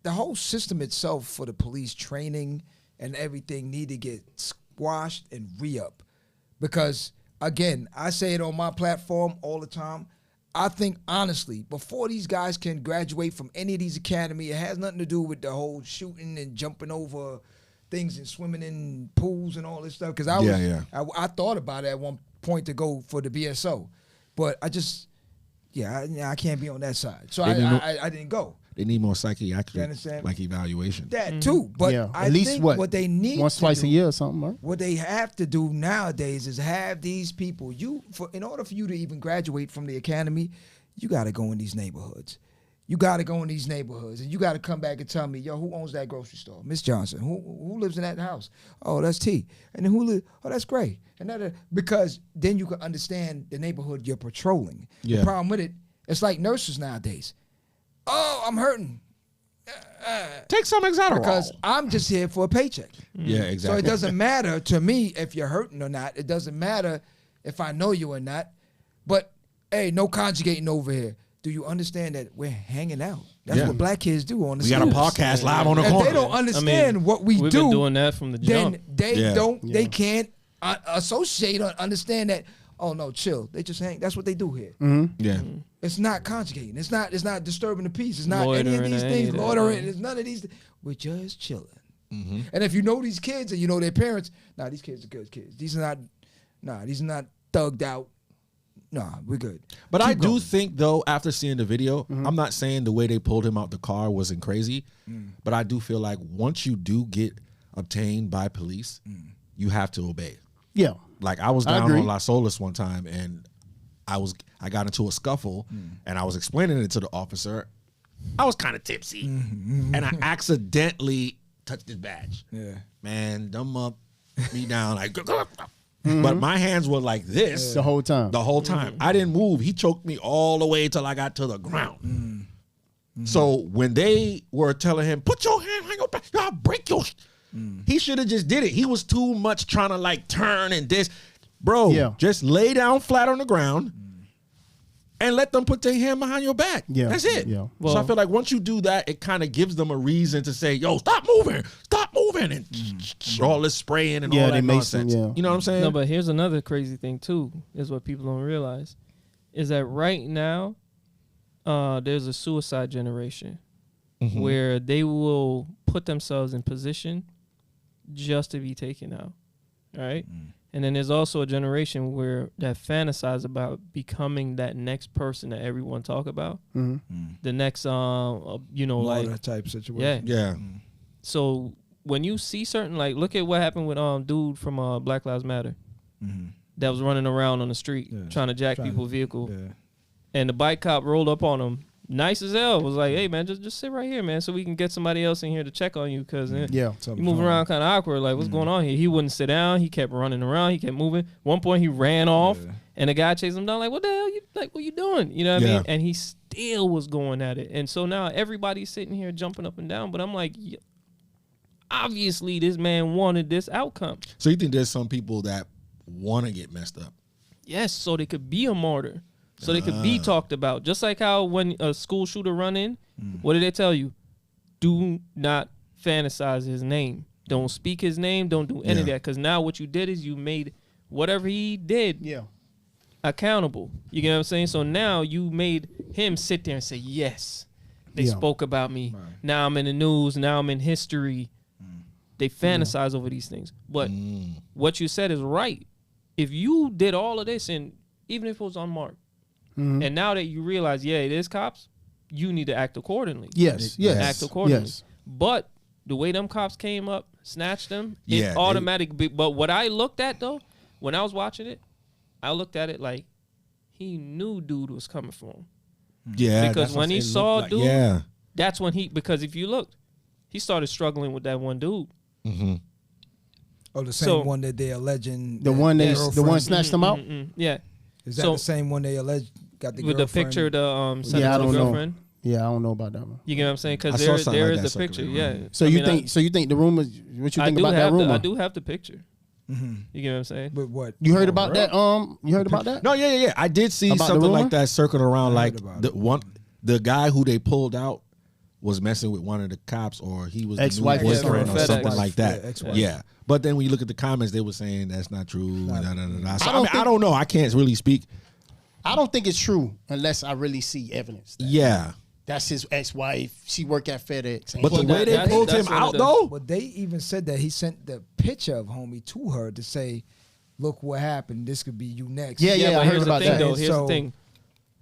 the whole system itself for the police training and everything need to get squashed and re-up. Because, again, I say it on my platform all the time. I think, honestly, before these guys can graduate from any of these academies, it has nothing to do with the whole shooting and jumping over things and swimming in pools and all this stuff. Because I thought about it at one point to go for the BSO. But I just, I can't be on that side. So I didn't go. They need more You psychiatric understand? like evaluation. That too, but Yeah, I at least think what they need once, to twice do, a year or something, right? What they have to do nowadays is have these people. In order for you to even graduate from the academy, you got to go in these neighborhoods. You got to go in these neighborhoods, and you got to come back and tell me, yo, who owns that grocery store? Miss Johnson. Who lives in that house? Oh, that's T. And then oh, that's Gray. And because then you can understand the neighborhood you're patrolling. Yeah. The problem with it, it's like nurses nowadays. Oh, I'm hurting. Take some Exoterol. Because I'm just here for a paycheck. Yeah, So exactly. it doesn't matter to me if you're hurting or not. It doesn't matter if I know you or not. But, hey, no conjugating over here. Do you understand that we're hanging out? That's Yeah. what black kids do on the We got a streets. podcast live on the If corner. they don't understand what we We've do, been doing that from the jump. then they Yeah. they can't associate or understand that, oh, no, chill. They just hang. That's what they do here. Yeah. It's not conjugating. It's not disturbing the peace. It's not any of Loitering these or any things. of that, Loitering. yeah. It's none of these. We're just chilling. And if you know these kids and you know their parents, these kids are good kids. These are not thugged out. We're good. But I Keep do going. think, though, after seeing the video, I'm not saying the way they pulled him out the car wasn't crazy, but I do feel like once you do get obtained by police, you have to obey. Yeah. Like I was I down agree. on Las Olas one time, and I got into a scuffle, and I was explaining it to the officer. I was kind of tipsy, and I accidentally touched his badge. Yeah. Man, dumb up, me down like. But my hands were like this The whole time. the whole time. I didn't move. He choked me all the way till I got to the ground. So when they were telling him, put your hand on your back, I'll break your he should have just did it. He was too much trying to like turn and this. Bro, Yeah. just lay down flat on the ground and let them put their hand behind your back. Yeah. That's it. Yeah. So I feel like once you do that, it kind of gives them a reason to say, yo, stop moving, and all this spraying and Yeah, all they that make some, nonsense. yeah. You know what I'm saying? No, but here's another crazy thing too, is what people don't realize, is that right now, there's a suicide generation where they will put themselves in position just to be taken out, right? And then there's also a generation where that fantasize about becoming that next person that everyone talk about, the next, Martyr like, type situation. Yeah. so when you see certain, like, look at what happened with dude from Black Lives Matter that was running around on the street trying to jack people's vehicle, and the bike cop rolled up on him, nice as hell, was like, hey man, just sit right here, man, so we can get somebody else in here to check on you, because Yeah. you moving around kind of awkward, like, what's going on here? He wouldn't sit down, he kept running around, he kept moving. One point he ran off, and the guy chased him down, like, what the hell, what you doing? You know what I mean? And he still was going at it. And so now everybody's sitting here jumping up and down, but I'm like, obviously this man wanted this outcome. So you think there's some people that want to get messed up? Yes, so they could be a martyr. So they could be talked about. Just like how when a school shooter run in, what did they tell you? Do not fantasize his name. Don't speak his name. Don't do any of that. Because now what you did is you made whatever he did accountable. You get what I'm saying? So now you made him sit there and say, yes, they spoke about me. Right. Now I'm in the news. Now I'm in history. They fantasize over these things. But what you said is right. If you did all of this, and even if it was unmarked, and now that you realize, it is cops, you need to act accordingly. Yes. Act accordingly. Yes. But the way them cops came up, snatched them, Yeah, it's automatic. But what I looked at, though, when I was watching it, I looked at it like he knew dude was coming for him. Yeah. Because when he saw like, dude, that's when because if you looked, he started struggling with that one dude. Oh, the same one that they alleging. The one snatched him out? Yeah. Is that the same one they alleged got the with girlfriend? the picture, the sent I it to don't the know. girlfriend? Yeah, I don't know about that one. You get what I'm saying? I Because saw something there like is that the picture. circulating. Yeah. So you think the rumor? What you think about that rumor? I do have the picture. You get what I'm saying? But what? You heard about that? You heard about that? No, yeah. I did see About the something rumor? like that circling around. I Like heard about the guy who they pulled out was messing with one of the cops, or he was the Ex-wife new or boyfriend something. or something FedEx. like that. Yeah, ex-wife. Yeah. But then when you look at the comments, they were saying that's not true. So, I I don't know. I can't really speak. I don't think it's true unless I really see evidence. Yeah. That's his ex-wife. She worked at FedEx. But the way they pulled him out, though. But they even said that he sent the picture of homie to her to say, "Look what happened. This could be you next." Yeah, but I heard here's the about thing, that. though. Here's So- the thing.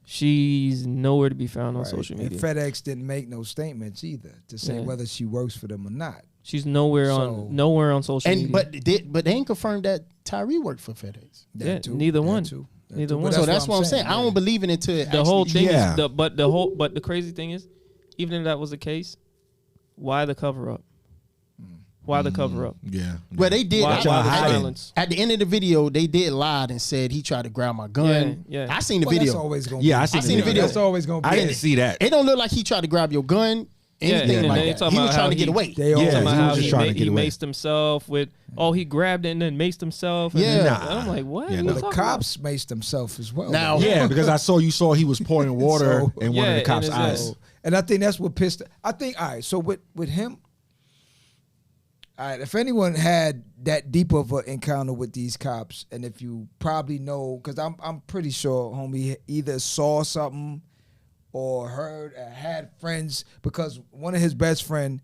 She's nowhere to be found on Right. social And media. FedEx didn't make no statements either to say Yeah. whether she works for them or not. She's nowhere on social And media. but they ain't confirmed that Tyree worked for FedEx. Yeah, neither one. Neither one. So that's what I'm saying. I don't believe in it until The whole thing Yeah. is but the crazy thing is, even if that was the case, why the cover up? Why the cover up? Yeah. Well, they did. Why the silence? At the end of the video, they did lied and said he tried to grab my gun. Yeah. I seen the That's video. always gonna Yeah, be. I seen the video. That's always gonna be. I didn't see that. It don't look like he tried to grab your gun. Anything and like they that. talking He was about trying how to get he- away. They all Yeah, Talking he about was how just he, trying to get he away. maced himself with, he grabbed it and then maced himself. And Yeah. then, Nah. and I'm like, what? Yeah, What no. you The talking about? cops maced themselves as well. Now- Yeah, because I saw he was pouring water So- in one of Yeah, the cops' and it's eyes. like- And I think that's what pissed. I think, all right, so with him, all right, if anyone had that deep of an encounter with these cops, and if you probably know, because I'm pretty sure homie either saw something or heard or had friends, because one of his best friend,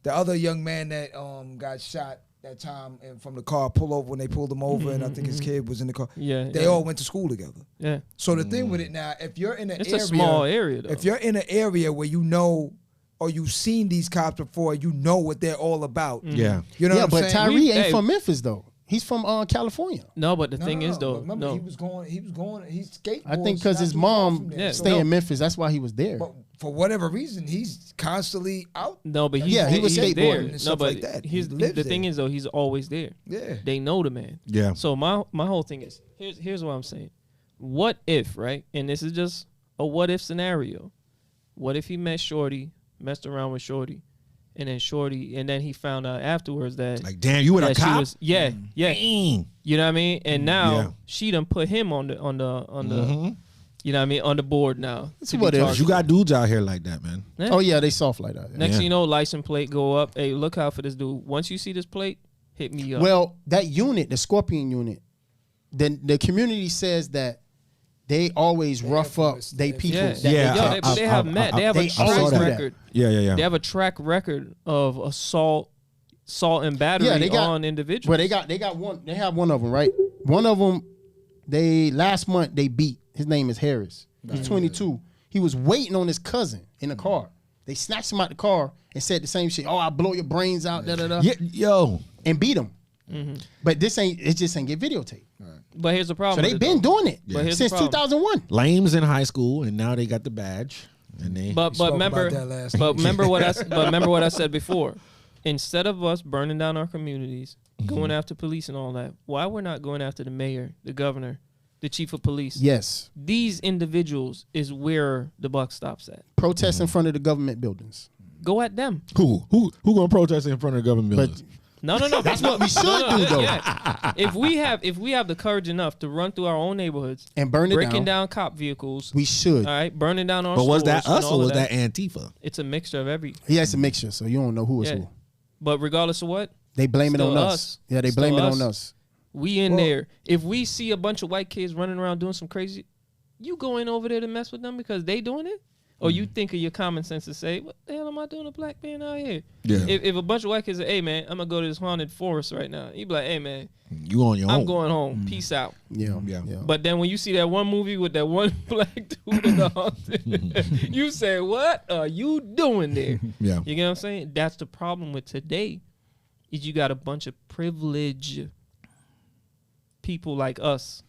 the other young man that got shot that time and from the car, pull over when they pulled him over, and I think his kid was in the car. Yeah, They yeah. all went to school together. Yeah. So the thing with it now, if you're in an It's area, a small area, though. if you're in an area where you know or you've seen these cops before, you know what they're all about. Yeah. You know Yeah, what I'm but saying? Tyree ain't Hey. from Memphis though. He's from California. No, but the No, thing no, is, no, though, but remember, no. he was going, he's skateboarding. I think because not his too far mom from there. Yeah, So- stay in Memphis. That's why he was there. But for whatever reason, he's constantly out. No, but he's, Yeah, he was he's skateboarding there. and No, stuff but like that. He he's, lives the thing there. is, though, he's always there. Yeah. They know the man. Yeah. So my whole thing is, here's what I'm saying. What if, right? And this is just a what if scenario. What if he met Shorty, messed around with Shorty, and then he found out afterwards that Like, damn, you with a that she cop? was yeah. Dang. You know what I mean? And now Yeah. she done put him on the you know what I mean, on the board now. to be what if. targeted. You got dudes out here like that, man. Yeah. Oh yeah, they soft like that. Next Yeah. thing you know, license plate go up. Hey, look out for this dude. Once you see this plate, hit me up. Well, that unit, the Scorpion unit, the community says that they always rough up they people. yeah, that Yeah, they Yo, catch. they have met. They have they a track always do that. record. Yeah. They have a track record of assault and battery Yeah, they got- on individuals. Well, they got one. They have one of them, right? One of them, last month they beat. His name is Harris. He's 22. He was waiting on his cousin in the car. They snatched him out the car and said the same shit. Oh, I'll blow your brains out, da da da, Yeah, yo. and beat him. But it just ain't get videotaped. But here's the So problem. they've with it, been though. doing it But here's the since problem. 2001. Lames in high school, and now they got the badge. And they But spoke remember, about that last but remember what I said before. Instead of us burning down our communities, going after police and all that, why we're not going after the mayor, the governor, the chief of police? Yes, These individuals is where the buck stops at. protests in front of the government buildings. Go at them. who gonna protest in front of the government But buildings? No. That's what we should do, though. Yeah. If we have the courage enough to run through our own neighborhoods and burn it breaking down, down cop vehicles, we should. all right, burning down our But was stores that and us all or of was that Antifa? It's a mixture of every. Yeah, it's a mixture, so you don't know who is Yeah. who. But regardless of what, They blame it Still on us. us. Yeah, they Still blame it us. on us. we in there. If we see a bunch of white kids running around doing some crazy, you going over there to mess with them because they doing it? Or you think of your common sense to say, what the hell am I doing a black man out here? Yeah. If a bunch of white kids say, hey, man, I'm going to go to this haunted forest right now. You be like, hey, man, You on your own. I'm going home. Peace out. Yeah, Yeah. But then when you see that one movie with that one black dude in the haunted, you say, what are you doing there? Yeah. You get what I'm saying? That's the problem with today is you got a bunch of privileged people like us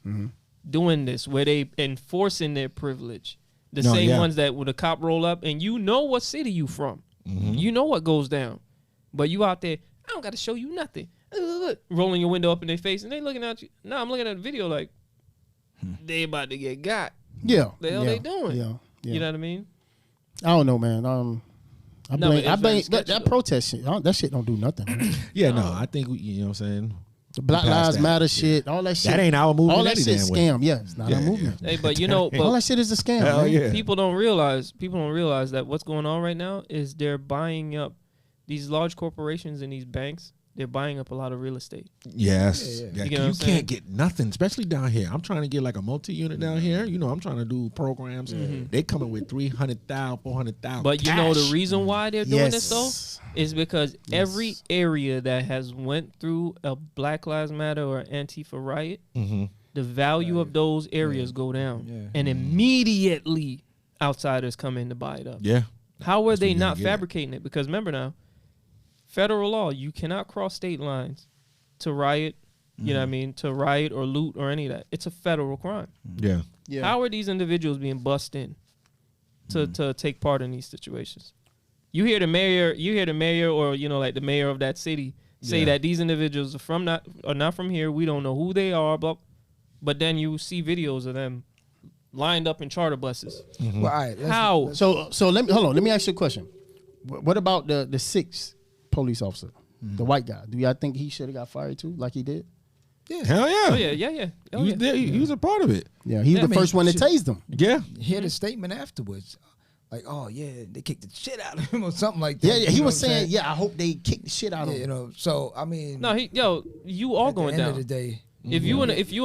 doing this where they enforcing their privilege. The No, same yeah. ones that when a cop roll up and you know what city you from. You know what goes down. But you out there, I don't got to show you nothing. Rolling your window up in their face and they looking at you. No, I'm looking at the video like they about to get got. yeah. The hell yeah, they doing? Yeah, yeah. You know what I mean? I don't know, man. I No, blame. but I it's blame very sketchy, that though. protest shit. That shit don't do nothing. Man. Yeah, no, I think you know what I'm saying. The Black Past Lives that. Matter shit, all that shit. That ain't our movement All that any shit damn way. scam. Yeah, it's not Yeah, our movement. Hey, but you know, All but that shit is a scam. Hell man. yeah. people don't realize that what's going on right now is they're buying up these large corporations and these banks. They're buying up a lot of real estate. Yes. Yeah, Yeah, You get what I'm you saying? can't get nothing, especially down here. I'm trying to get like a multi-unit down here. You know, I'm trying to do programs. They coming with 300,000, 400,000. But you know the reason why they're doing this though Yes. is because every area that has went through a Black Lives Matter or Antifa riot, the value of those areas go down. Yeah. And immediately outsiders come in to buy it up. Yeah. How are That's they what you not gotta get at. fabricating it? Because remember now, federal law, you cannot cross state lines to riot, you know what I mean, to riot or loot or any of that. It's a federal crime. Yeah. Yeah. How are these individuals being bussed in to take part in these situations? You hear the mayor or, you know, like the mayor of that city say that these individuals are not from here. We don't know who they are, but then you see videos of them lined up in charter buses. Well, all right, How? So let me ask you a question. What about the sixth police officer, the white guy? Do y'all think he should have got fired too, like he did? Yeah. Hell yeah. Oh yeah. Oh, He was yeah. there. He was a part of it. Yeah, he's Yeah, the I mean, first one that shit. tased him. Yeah. Hear the statement afterwards, like, oh yeah, they kicked the shit out of him or something like that. Yeah, he You know was what I'm saying, yeah, I hope they kick the shit out of Yeah, him. you know. So I mean, No, you all at the going end down. of the day, If you in a car if you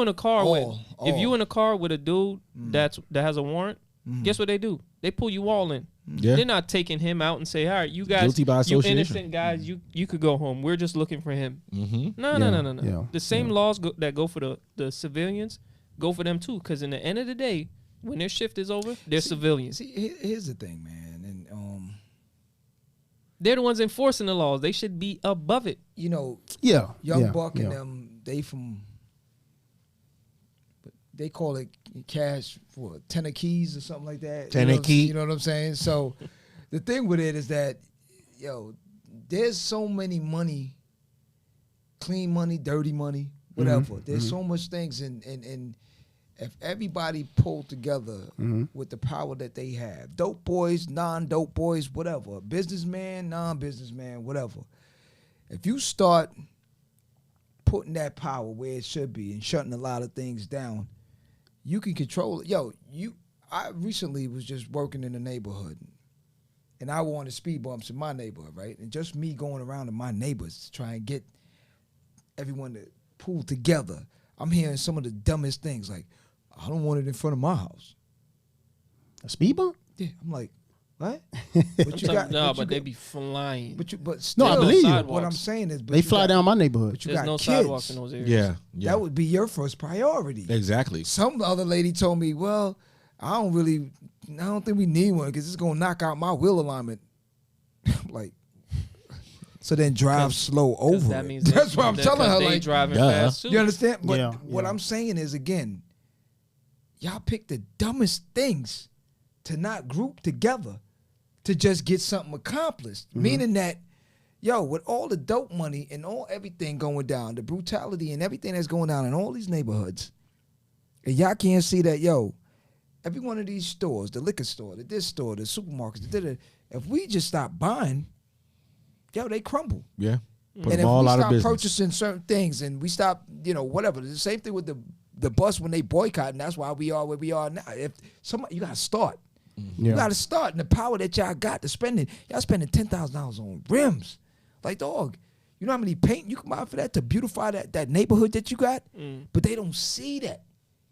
all. in a car with a dude that has a warrant, guess what they do? They pull you all in. Yeah. They're not taking him out and say, all right, you guys, Guilty by you association. innocent guys, you could go home. We're just looking for him. Mm-hmm. No. Yeah, The same laws that go for the civilians go for them too. Because in the end of the day, when their shift is over, they're civilians. see, here's the thing, man, and They're the ones enforcing the laws. They should be above it. you know, Yeah, Young yeah, Buck yeah. and them, they call it cash for 10 of keys or something like that. Tennessee. You know what I'm saying? So the thing with it is that, there's so many money, clean money, dirty money, whatever. There's so much things, and if everybody pulled together with the power that they have, dope boys, non-dope boys, whatever, businessman, non-businessman, whatever. If you start putting that power where it should be and shutting a lot of things down, you can control it. I recently was just working in the neighborhood, and I wanted speed bumps in my neighborhood, right? And just me going around to my neighbors to try and get everyone to pull together. I'm hearing some of the dumbest things, like, I don't want it in front of my house. A speed bump? Yeah, I'm like, what? But But they be flying. but still, I believe you. what Sidewalks. I'm saying is, but They you fly got- down my neighborhood. But you There's got no kids. sidewalks in those areas. Yeah. That would be your first priority. Exactly. Some other lady told me, well, I don't think we need one because it's going to knock out my wheel alignment. I'm like, so then drive slow 'Cause over that it. means That's what I'm telling her. They Like, driving Duh. fast too. you understand? But Yeah, what yeah. I'm saying is, again, y'all pick the dumbest things to not group together to just get something accomplished. Meaning that, with all the dope money and everything going down, the brutality and everything that's going down in all these neighborhoods, and y'all can't see that, every one of these stores, the liquor store, the supermarkets, if we just stop buying, they crumble. Yeah. Put And them if all we out of stop business. purchasing certain things and we stop, whatever. The same thing with the bus when they boycott, and that's why we are where we are now. If somebody, you gotta start. You gotta start, and the power that y'all got to spending, y'all spending $10,000 on rims. Like, dog, you know how many paint you can buy for that to beautify that neighborhood that you got? But they don't see that.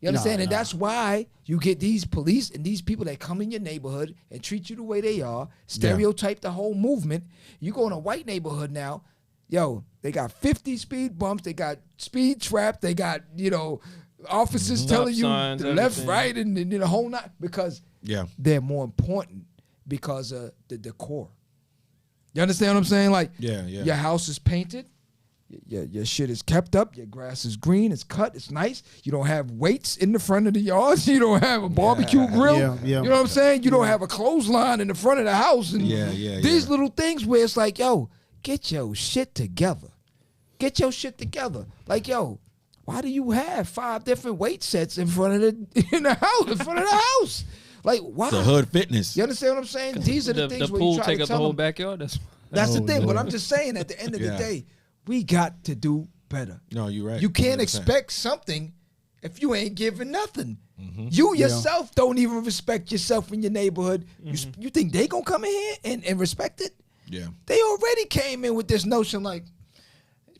You understand? And that's why you get these police and these people that come in your neighborhood and treat you the way they are, stereotype the whole movement. You go in a white neighborhood now, they got 50 speed bumps, they got speed trap, they got, officers telling you signs, the left, everything. right, and the whole night, because they're more important because of the decor. You understand what I'm saying? Like, Yeah. your house is painted, your shit is kept up, your grass is green, it's cut, it's nice. You don't have weights in the front of the yard. You don't have a barbecue grill. Yeah. You know what I'm saying? You don't have a clothesline in the front of the house. And these little things where it's like, get your shit together. Get your shit together. Like, why do you have 5 different weight sets in front of the house? Like, why? The hood fitness. You understand what I'm saying? These are the things the where pool you try take to up the tell whole them. backyard. That's the thing. But Lord. I'm just saying, at the end of the day, we got to do better. No, you're right. You can't 100%. expect something if you ain't giving nothing. You yourself don't even respect yourself in your neighborhood. You think they gonna come in here and respect it? Yeah. They already came in with this notion like,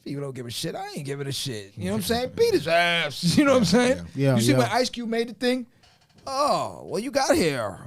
people don't give a shit. I ain't giving a shit. You know what I'm saying? Beat his ass. You know what I'm saying? Yeah, You see yeah. when Ice Cube made the thing? Oh, what you got here?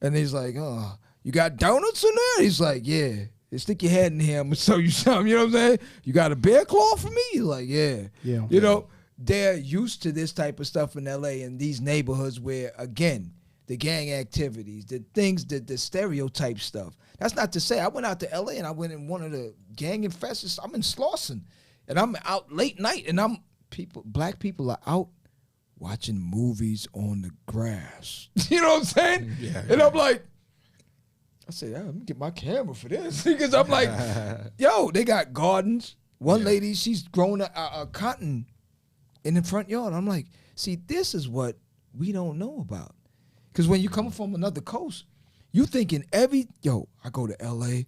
And he's like, oh, you got donuts in there? He's like, yeah. Stick your head in here. I'm going to show you something. You know what I'm saying? You got a bear claw for me? He's like, yeah. Yeah. You know, they're used to this type of stuff in LA in these neighborhoods where, again, the gang activities, the things, the stereotype stuff. That's not to say I went out to LA and I went in one of the gang infested. I'm in Slauson and I'm out late night and black people are out watching movies on the grass. You know what I'm saying? Yeah. And I'm like, I say, I'm gonna get my camera for this because I'm like, yo, they got gardens. One lady, she's growing a cotton in the front yard. I'm like, see, this is what we don't know about. Because when you come from another coast, you thinking I go to LA,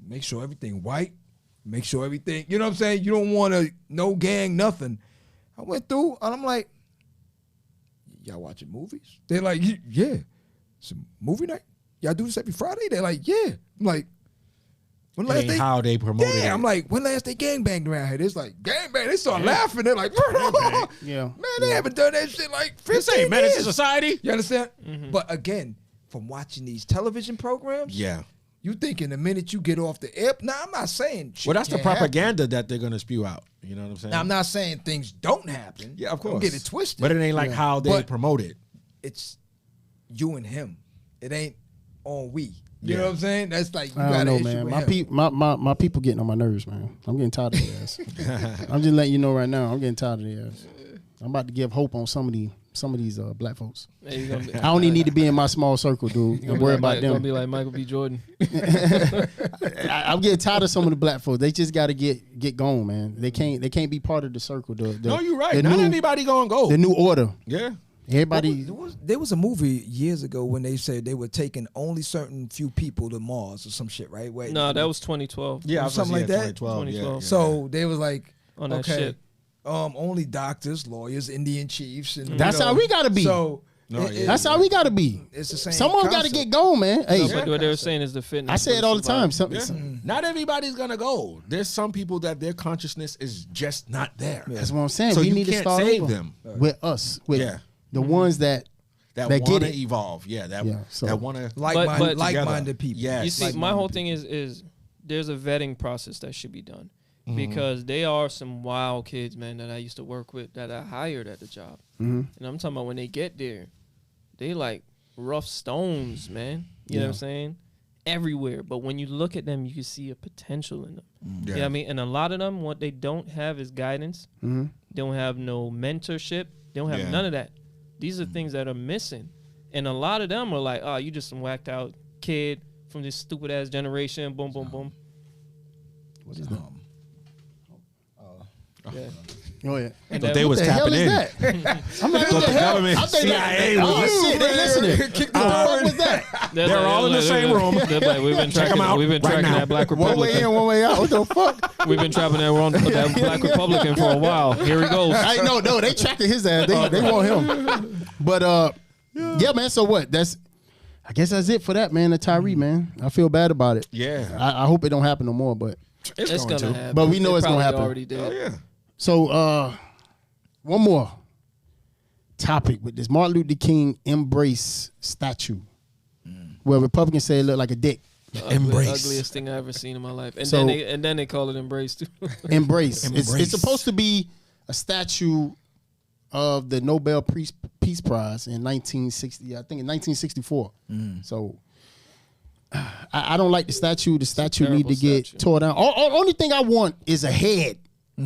make sure everything white, make sure everything, you know what I'm saying? You don't want to, no gang, nothing. I went through and I'm like, y'all watching movies? They're like, yeah. It's a movie night? Y'all do this every Friday? They're like, yeah. I'm like, when last day? How they promote it. Yeah, I'm like, when last they gangbanged around here? It's like, gangbang. They start laughing. They're like, Yeah. Man, they haven't done that shit like 15 This ain't menace to years. society. You understand? But again, from watching these television programs, you thinking the minute you get off the air. Now, I'm not saying shit Well, that's the can't happen. propaganda that they're gonna spew out. You know what I'm saying? Now, I'm not saying things don't happen. Yeah, of course. Don't get it twisted. But it ain't like how they But promote it. it's you and him. It ain't on we. You Yeah. know what I'm saying? That's like you I got don't an know, issue man. with him. My people getting on my nerves, man. I'm getting tired of their ass. I'm just letting you know right now. I'm getting tired of their ass. I'm about to give hope on some of these black folks. Hey, you gonna be, I don't even need to be in my small circle, dude. you Don't gonna worry be like, about Gonna them. be like Michael B. Jordan. I'm getting tired of some of the black folks. They just got to get going, man. They can't be part of the circle. No, you're right. Not anybody gonna go. The new order. Yeah. Everybody. There was a movie years ago when they said they were taking only certain few people to Mars or some shit, right? Wait, No, that was 2012. Yeah, I was Something gonna say, like that? 2012. 2012. Yeah. So they was like, On that okay, shit. only doctors, lawyers, Indian chiefs, and That's how we gotta be. So No, yeah. That's how we got to be. it's the same. Someone got to concept. get going, man. Hey, No, but what they were saying is the fitness. I say it all the time. survival. Not everybody's gonna go. There's some people that their consciousness is just not there. That's what I'm saying. So we you need to can't start save over them. with us, with Yeah. the ones that That get want to it. evolve. Yeah. That want to. Like-minded, But- like-minded people. Yes. You see, my whole thing is there's a vetting process that should be done because they are some wild kids, man, that I used to work with that I hired at the job, and I'm talking about when they get there, they like rough stones, man. You know what I'm saying? Everywhere, but when you look at them, you can see a potential in them. You know what I mean? And a lot of them, what they don't have is guidance. They don't have no mentorship. They don't have none of that. These are things that are missing. And a lot of them are like, oh, you just some whacked out kid from this stupid ass generation. Boom, boom, boom. What is that? Yeah. Oh yeah. And Thought then- they was What the hell tapping is in. that? I'm like, Thought what the the hell? government, I'm thinking, CIA oh was- shit, they listening. What the fuck was that? They're all in the same room. They're like, we've been Check 'em tracking, out we've been right tracking now. that Black One way in, Republican. one way out. What the fuck? We've been trapping that Black Republican for a while. Here he goes. I no, they tracking his ass. They want him. But yeah, man. So what? I guess that's it for that, man. The Tyre, man. I feel bad about it. Yeah. I hope it don't happen no more. But It's going gonna to. happen. But we know It it's gonna probably happen. Already did. Oh yeah. so one more topic with this Martin Luther King Embrace statue, where Republicans say it looked like a dick. Embrace. Ugliest thing I ever seen in my life. And So- then they call it Embrace too. Embrace. Embrace. It's supposed to be a statue of the Nobel Peace Prize in 1960. I think in 1964. So I don't like the statue. The statue need to terrible get statue. tore down. Only thing I want is a head.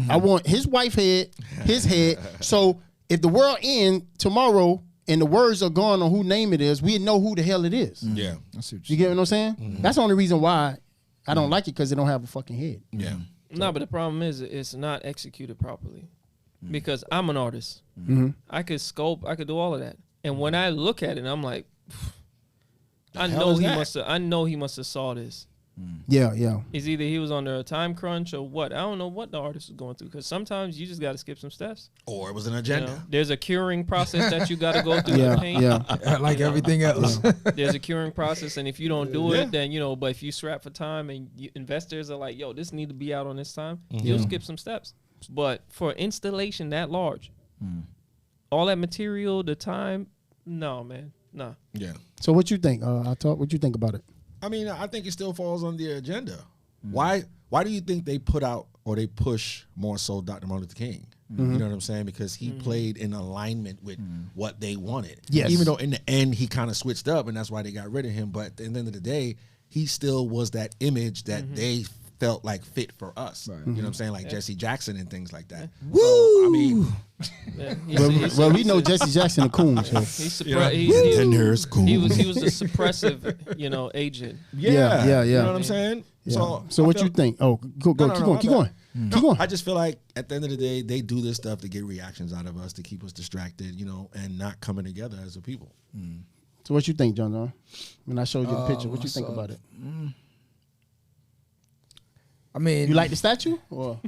I want his wife head, his head. So if the world end tomorrow and the words are gone on who name it is, we know who the hell it is. Yeah. You get what I'm saying? That's the only reason why I don't like it, because they don't have a fucking head. Yeah. No, but the problem is it's not executed properly. Because I'm an artist. I could sculpt, I could do all of that. And when I look at it, I'm like, I know he must have saw this. Yeah, yeah. It's either he was under a time crunch or what. I don't know what the artist was going through, because sometimes you just got to skip some steps. Or it was an You agenda. know? There's a curing process that you got to go through Yeah, to paint. yeah. like everything else. There's a curing process, and if you don't do it, then but if you strap for time and investors are like, yo, this need to be out on this time, you'll skip some steps. But for installation that large, all that material, the time, no, man, nah. Yeah. So what you think? What you think about it? I mean, I think it still falls on the agenda. Why do you think they put out or they push more so Dr. Martin Luther King? You know what I'm saying? Because he played in alignment with what they wanted. Yes. Even though in the end he kind of switched up, and that's why they got rid of him. But at the end of the day, he still was that image that they felt like fit for us. Right. You know what I'm saying? Like Jesse Jackson and things like that. Woo! So, I mean, Well, we know Jesse Jackson a coon. So. Contenders, cool. He was a suppressive, agent. Yeah. You know what I'm saying? Yeah. So what you think? Oh, keep going. I just feel like at the end of the day, they do this stuff to get reactions out of us, to keep us distracted, and not coming together as a people. So what you think, John? When I showed you the picture, what you think about it? I mean, You like the statue? Or?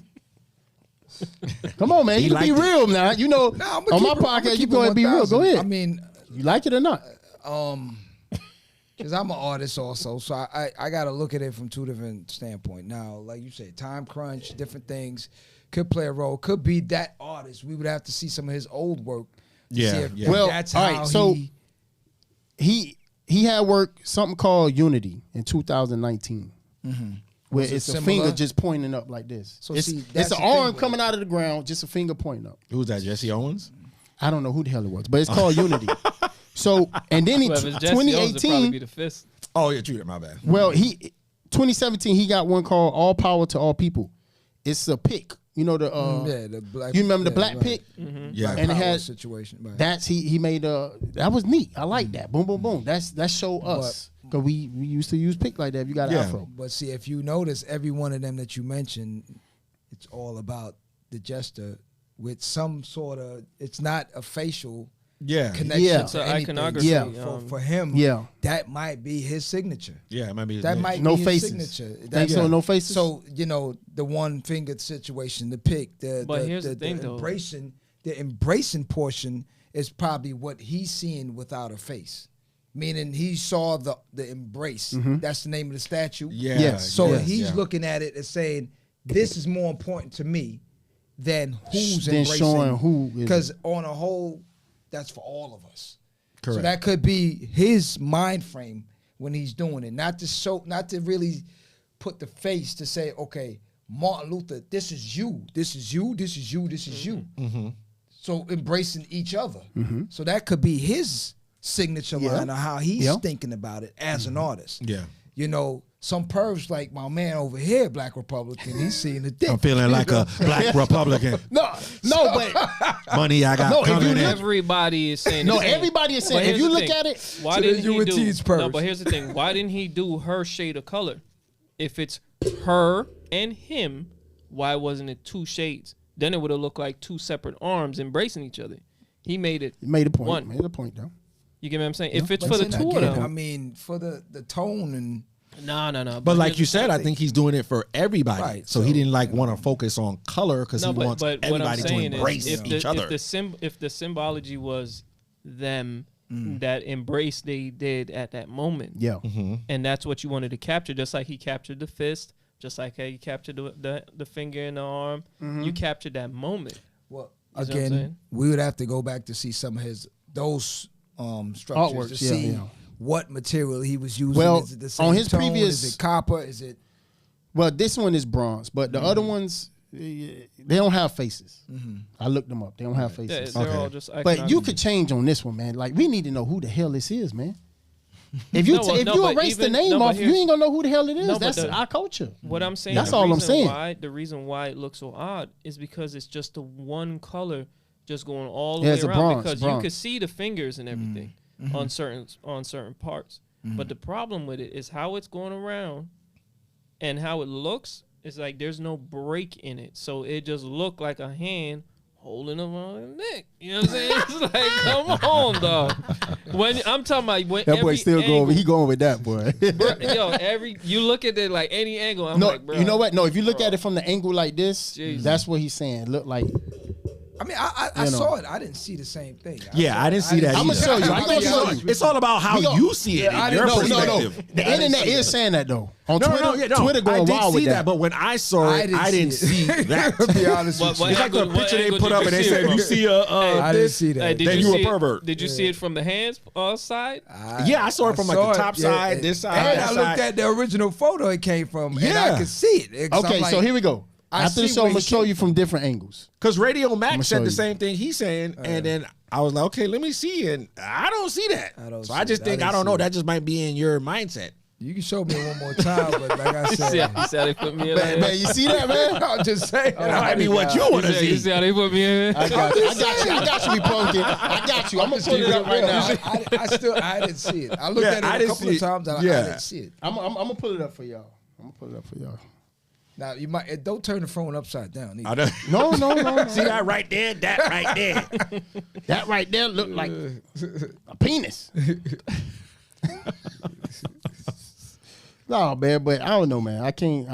Come on, man. You can be liked it. real now. On my podcast, you go ahead and be real. Go ahead. I mean, you like it or not? because I'm an artist also, so I got to look at it from two different standpoints. Now, like you said, time crunch, different things could play a role. Could be that artist. We would have to see some of his old work. To see if Well, that's all how right. So he had work something called Unity in 2019. Where Was it it's a similar? finger just pointing up like this. So it's see, it's that's an the thing arm with coming it. out of the ground, just a finger pointing up. Who's that? Jesse Owens? I don't know who the hell it was, but it's called Unity. So, and then in Well, if it's Jesse Owens, it'd probably 2018, be the fist. Oh yeah, true. My bad. well, 2017, he got one called All Power to All People. It's a pick. You know the black. you remember the black right. pick? Yeah. And it Power had situation. Right. that's he made that was neat. I like that. Boom, boom, boom. That show us because we used to use pick like that. If you got an Yeah. afro, But see, if you notice, every one of them that you mentioned, it's all about the gesture with some sort of. It's not a facial Yeah. connection. Yeah. to It's an anything. iconography. Yeah. For him, Yeah. that might be his signature. Yeah, it might be his That name. might No be faces. his signature. Think so? No faces. So the one fingered situation, the pick, But here's the thing, though. the embracing portion is probably what he's seeing without a face. Meaning he saw the embrace. That's the name of the statue. Yeah. Yes. So yes, he's yeah. looking at it and saying, "This is more important to me than who's Then embracing." showing who is because on a whole, that's for all of us. So Correct. that could be his mind frame when he's doing it, not to really put the face to say, "Okay, Martin Luther, this is you, this is you, this is you, this is you." So embracing each other. So that could be his signature line of how he's thinking about it as an artist. Yeah. Some pervs like my man over here, Black Republican, he's seeing the dick. I'm feeling like a black Republican. no, but Money I got No, if you coming in. Everybody is saying. no, the same. everybody is But saying. If here's you the look thing. at it, Why So didn't the he do? UNT's No, purse. but here's the thing. Why didn't he do her shade of color? If it's her and him, why wasn't it two shades? Then it would have looked like two separate arms embracing each other. He made it. he made a point. One. Made a point though. You get what I'm saying? If it's But for the then two of again, them, I mean, for the tone and no. But like here's you the said, thing. I think he's doing it for everybody. Right, So he didn't want to focus on color because he wants what I'm everybody to saying embrace is each other. if the symbology was them, that embrace they did at that moment, Yeah. and that's what you wanted to capture, just like he captured the fist, just like how he captured the finger and the arm, you captured that moment. well, You see what I'm again, saying? we would have to go back to see some of those structures Artworks, to yeah, see yeah. what material he was using. Well, is it the same on his tone? previous- is it copper? Is it Well, this one is bronze, but the other ones, they don't have faces. I looked them up. They don't have Yeah, faces. they're Okay. all just But you iconography. could change on this one, man. Like we need to know who the hell this is, man. If you No, if no, you but erase the even- name no, but off, you here's- ain't gonna know who the hell it is. No, but That's the- our culture. What I'm saying, That's the all I'm reason saying. the reason why it looks so odd is because it's just the one color just going all the Yeah, way it's a around. bronze, Because bronze. you could see the fingers and everything on certain parts. But the problem with it is how it's going around and how it looks. It's like there's no break in it, so it just looked like a hand holding him on his neck. You know what I'm saying? It's like, come on, dog. When I'm talking about when That boy every still angle, going. He going with that boy. you look at it like any angle. I'm no, like, bro. you know what? No, if you look bro. at it from the angle like this, Jesus. that's what he's saying. Look like I mean, I You know. saw it. I didn't see the same thing. I didn't see that I'ma either. show you. I'm gonna show you. It's all about how We gon- you see it, I in your didn't- perspective. The internet is saying that though. On Twitter, Twitter going I did wild see with that, that. but when I saw it, I didn't see that. To be honest with you. What It's like the angle- what picture they angle put did up you and they see it said, from? "You see I didn't see that. Did then you you a see it- pervert." Did you see it from the hands side? Yeah, I saw it from like the top side, this side, And that I side. looked at the original photo it came from, and Yeah. I could see it. 'Cause I'm Okay, like, so here we go. After the show, I'm gonna show you from different angles. Because Radio Max said show the you. same thing he's saying, and then I was like, okay, let me see, and I don't see that. So I just think I don't know. That just might be in your mindset. You can show me one more time, but like I said, You see how they put me in there? Man, you see that, man? I'm just saying. That might be what you want to You see. see how they put me in there? I got you, me punkin. I got you. I'm gonna put it up right now. I didn't see it. I looked at it a couple of times and I didn't see it. I'm gonna pull it up for y'all. Now you might don't turn the phone upside down. Either. No. See that right there? That right there. That right there look like a penis. No, man, but I don't know, man. I can't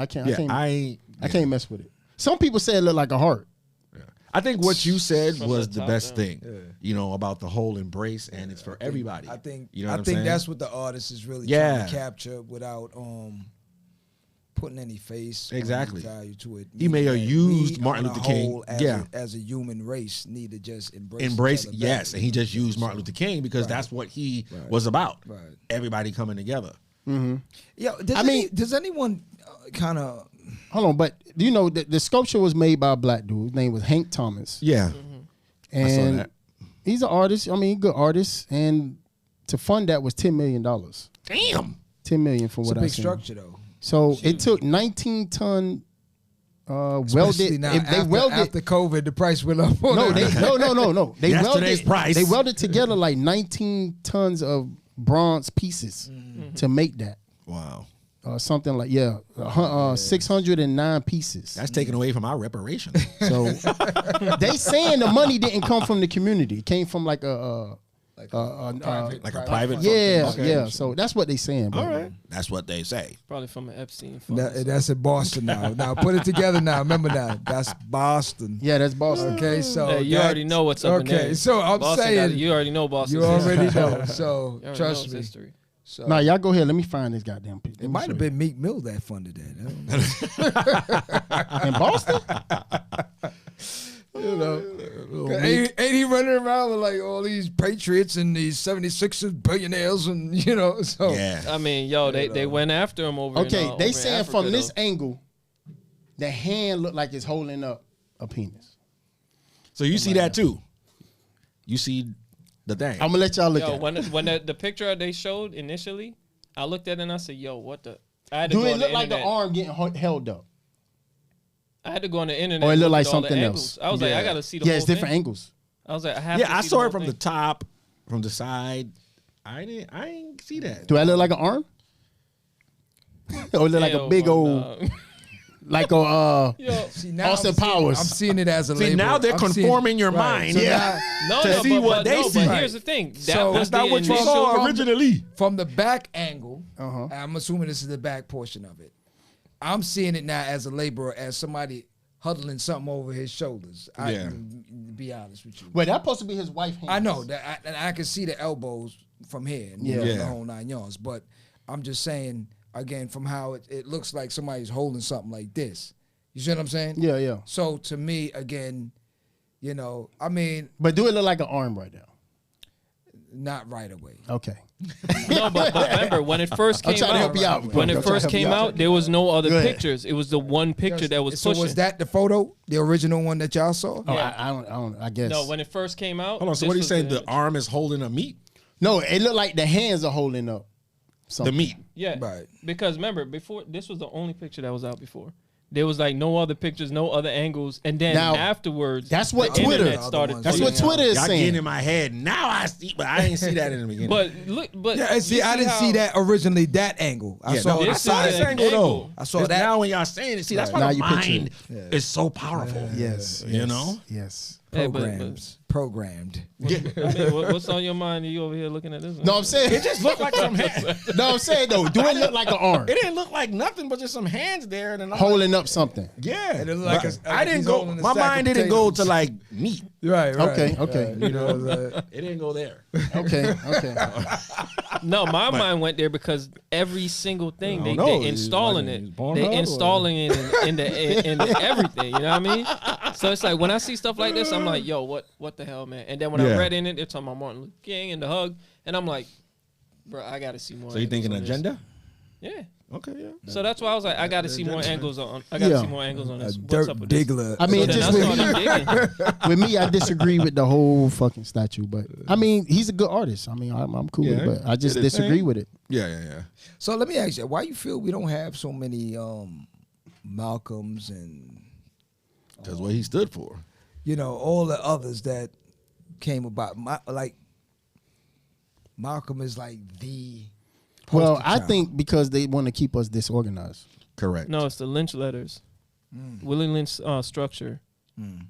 mess with it. Some people say it look like a heart. I think what you said From was the the top best down. thing, you know, about the whole embrace, and it's for everybody. I think you know what I I'm think saying? that's what the artist is really trying to capture without putting any face Exactly. or any value to it. He may have used Martin on a Luther King. whole, as a human race, need to just embrace each other yes, better. and he just used Martin Luther King because that's what he was about. Right. Everybody coming together. Yeah, does anyone kind of Hold on, but you know the sculpture was made by a black dude. His name was Hank Thomas. Yeah, and I saw that. He's an artist. I mean, good artist, and to fund that was $10 million. Damn. $10 million for it's what a I big seen. structure though? So it took 19-ton Especially welded. now, They welded. after COVID, the price went up. No. They Yesterday's welded. price. They welded together like 19 tons of bronze pieces to make that. Wow. Something like 609 pieces. That's taken away from our reparations. So they saying the money didn't come from the community. It came from like a private. yeah, Okay. yeah. So that's what they saying. But All right. That's what they say. Probably from an Epstein fund. That's in Boston now. Now put it together now. Remember now. That's Boston. Yeah, that's Boston. Okay, so Hey, you already know what's up in there. Okay, so I'm Boston saying you already know Boston. you already know. So You already know trust its me. history. So Nah, y'all go ahead. Let me find this goddamn piece. it might have been Meek Mill that funded that. I don't know. in Boston. You know, ain't he running around with like all these patriots and these 76ers billionaires and so Yeah. I mean, they went after him over. Okay, in, they over saying Africa, from this though. angle, the hand look like it's holding up a penis. So you see that too. You see the thing. I'm gonna let y'all look Yo, at it. when the picture they showed initially, I looked at it and I said, "Yo, what the?" I had to Do go it on look the like the internet. arm getting held up? I had to go on the internet. Or it and look look like at all the something angles. else? I was like, I gotta see the whole Yeah, it's different thing. angles. I was like, I have. to I see saw the it from whole the thing. top, from the side. I ain't see that. Do I look like an arm? Or it look like a Hell, big old, no. like a Yo, See, now Austin I'm seeing- Powers. I'm seeing it as a See, label. now they're I'm seeing- conforming your right. mind. So Yeah. now, no, to no, see but, what but, they no, see. But here's the thing. That So was That's not the what you initial- saw originally. from the back angle, Uh-huh. I'm assuming this is the back portion of it. I'm seeing it now as a laborer, as somebody huddling something over his shoulders. Yeah. To be honest with you. Wait, that's supposed to be his wife hand. I know that, and I can see the elbows from here, and Yeah. the Yeah. whole 9 yards. But I'm just saying again, from how it looks like somebody's holding something like this. You see what I'm saying? Yeah, yeah. So to me, again, I mean, But do it look like an arm right now? not right away. Okay. No, but remember when it first I'm came trying to out. help you out. bro. When I'm it trying to first help you came out, there was no other Go ahead. pictures. It was the one picture that was So pushing. was that the photo, the original one that y'all saw? Oh, Yeah. I don't. I guess. No, when it first came out. Hold on. So this what are you was saying? The image. arm is holding a meat? No, it looked like the hands are holding up something. The meat. Yeah, Right. Because remember, before this was the only picture that was out before. There was like no other pictures, no other angles, and then Now, afterwards, that's what the Twitter- internet started. That's what putting out. Twitter is Y'all saying. getting in my head. Now I see, but I ain't see that in the beginning. But look, but Yeah, and see, you I didn't how- see that originally. That angle, I yeah, saw. no, I this saw is this the angle though. angle. I saw It's that. now when y'all saying it. See, that's Right. why Now the you mind picture is so powerful. Yes. You know? Yes. Hey, but- Programmed. I mean, what's on your mind? You over here looking at this? No, I'm saying. It just looked like some hands. No, I'm saying though. Do it look like an arm It didn't look like nothing but just some hands there. And then I'm holding up something? yeah. And it looked like But a- I like didn't he's go. holding a My sack of mind didn't go to potatoes. like meat. Right. Okay, okay. You know, It didn't go there. Okay. Okay. No, my mind went there because every single thing I don't they know. installing It's like it, Pornhub they or- installing it in the everything. You know what I mean? So it's like when I see stuff like this, I'm like, yo, what the hell, man? And then when I Yeah. read in it, they're talking about Martin Luther King and the hug, and I'm like, bro, I got to see more. So you angles thinking on this. agenda? Yeah. Okay, yeah. So that's why I was like, I got to see more angles on. I got to see more angles on this. What's Dirt up with this? Diggler. I mean, So it then just I started digging. with me, I disagree with the whole fucking statue. But I mean, he's a good artist. I mean, I'm cool with it, but I just Did his disagree thing. with it. Yeah. So let me ask you, why you feel we don't have so many Malcolms and That's what he stood for. all the others that came about? Like Malcolm is like the Well, poster I child. think because they want to keep us disorganized. Correct. No, it's the Lynch letters. Willie Lynch structure.